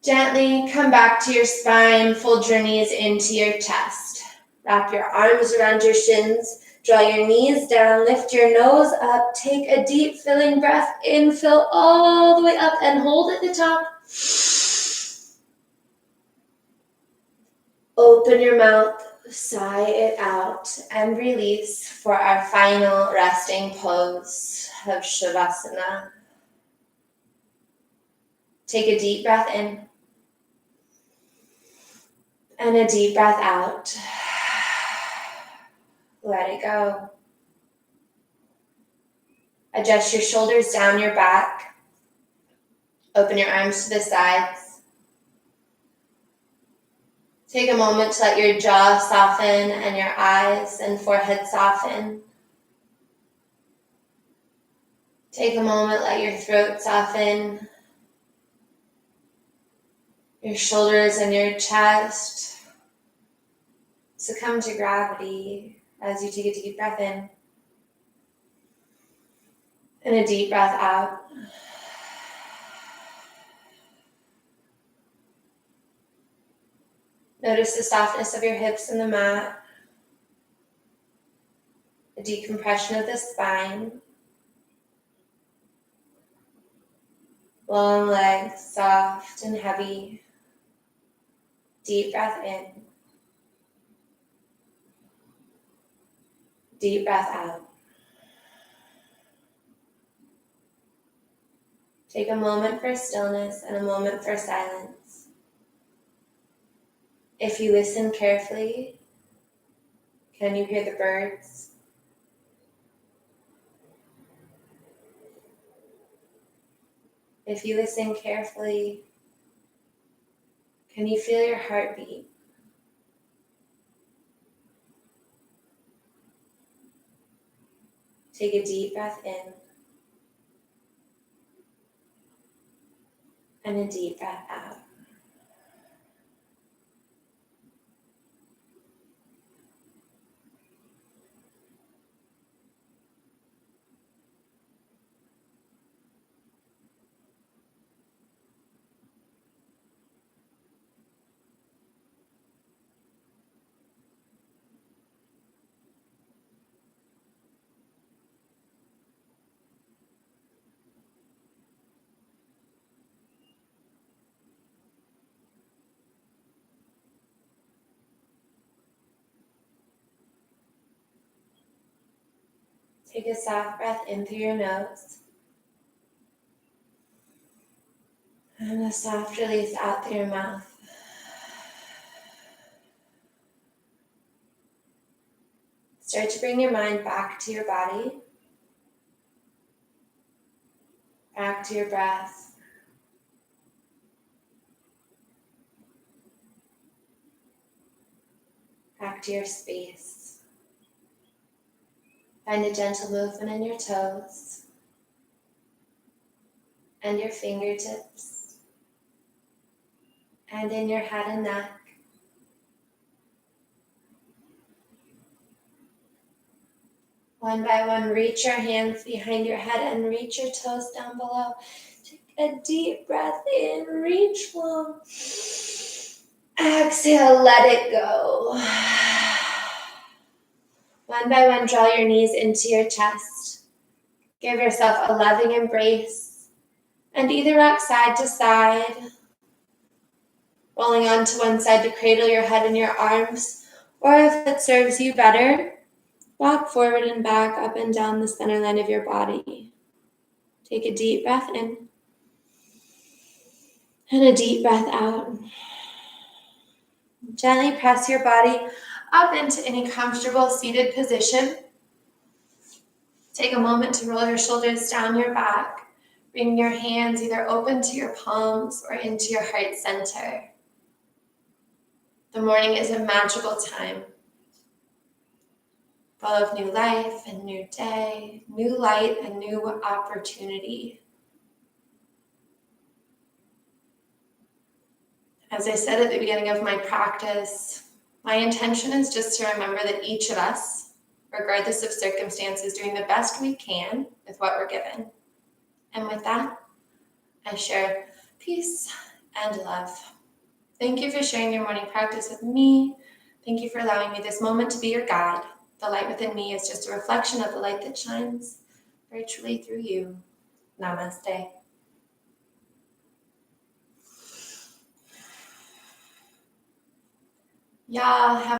Speaker 1: Gently come back to your spine, fold your knees into your chest. Wrap your arms around your shins, draw your knees down, lift your nose up, take a deep filling breath in, fill all the way up and hold at the top. Open your mouth, sigh it out, and release for our final resting pose of Shavasana. Take a deep breath in and a deep breath out. Let it go. Adjust your shoulders down your back. Open your arms to the sides. Take a moment to let your jaw soften and your eyes and forehead soften. Take a moment, let your throat soften. Your shoulders and your chest succumb to gravity as you take a deep breath in and a deep breath out. Notice the softness of your hips in the mat, the decompression of the spine, long legs, soft and heavy. Deep breath in, deep breath out. Take a moment for stillness and a moment for silence. If you listen carefully, can you hear the birds? If you listen carefully, can you feel your heartbeat? Take a deep breath in and a deep breath out. Take a soft breath in through your nose and a soft release out through your mouth. Start to bring your mind back to your body, back to your breath. Back to your space. Find a gentle movement in your toes and your fingertips and in your head and neck. One by one, reach your hands behind your head and reach your toes down below. A deep breath in, reach long. Exhale, let it go. One by one, draw your knees into your chest. Give yourself a loving embrace and either rock side to side, rolling onto one side to cradle your head in your arms, or if it serves you better, walk forward and back, up and down the center line of your body. Take a deep breath in and a deep breath out. Gently press your body up into any comfortable seated position. Take a moment to roll your shoulders down your back. Bring your hands either open to your palms or into your heart center. The morning is a magical time, full of new life and new day, new light and new opportunity. As I said at the beginning of my practice, my intention is just to remember that each of us, regardless of circumstances, doing the best we can with what we're given. And with that, I share peace and love. Thank you for sharing your morning practice with me. Thank you for allowing me this moment to be your guide. The light within me is just a reflection of the light that shines virtually through you. Namaste. Y'all have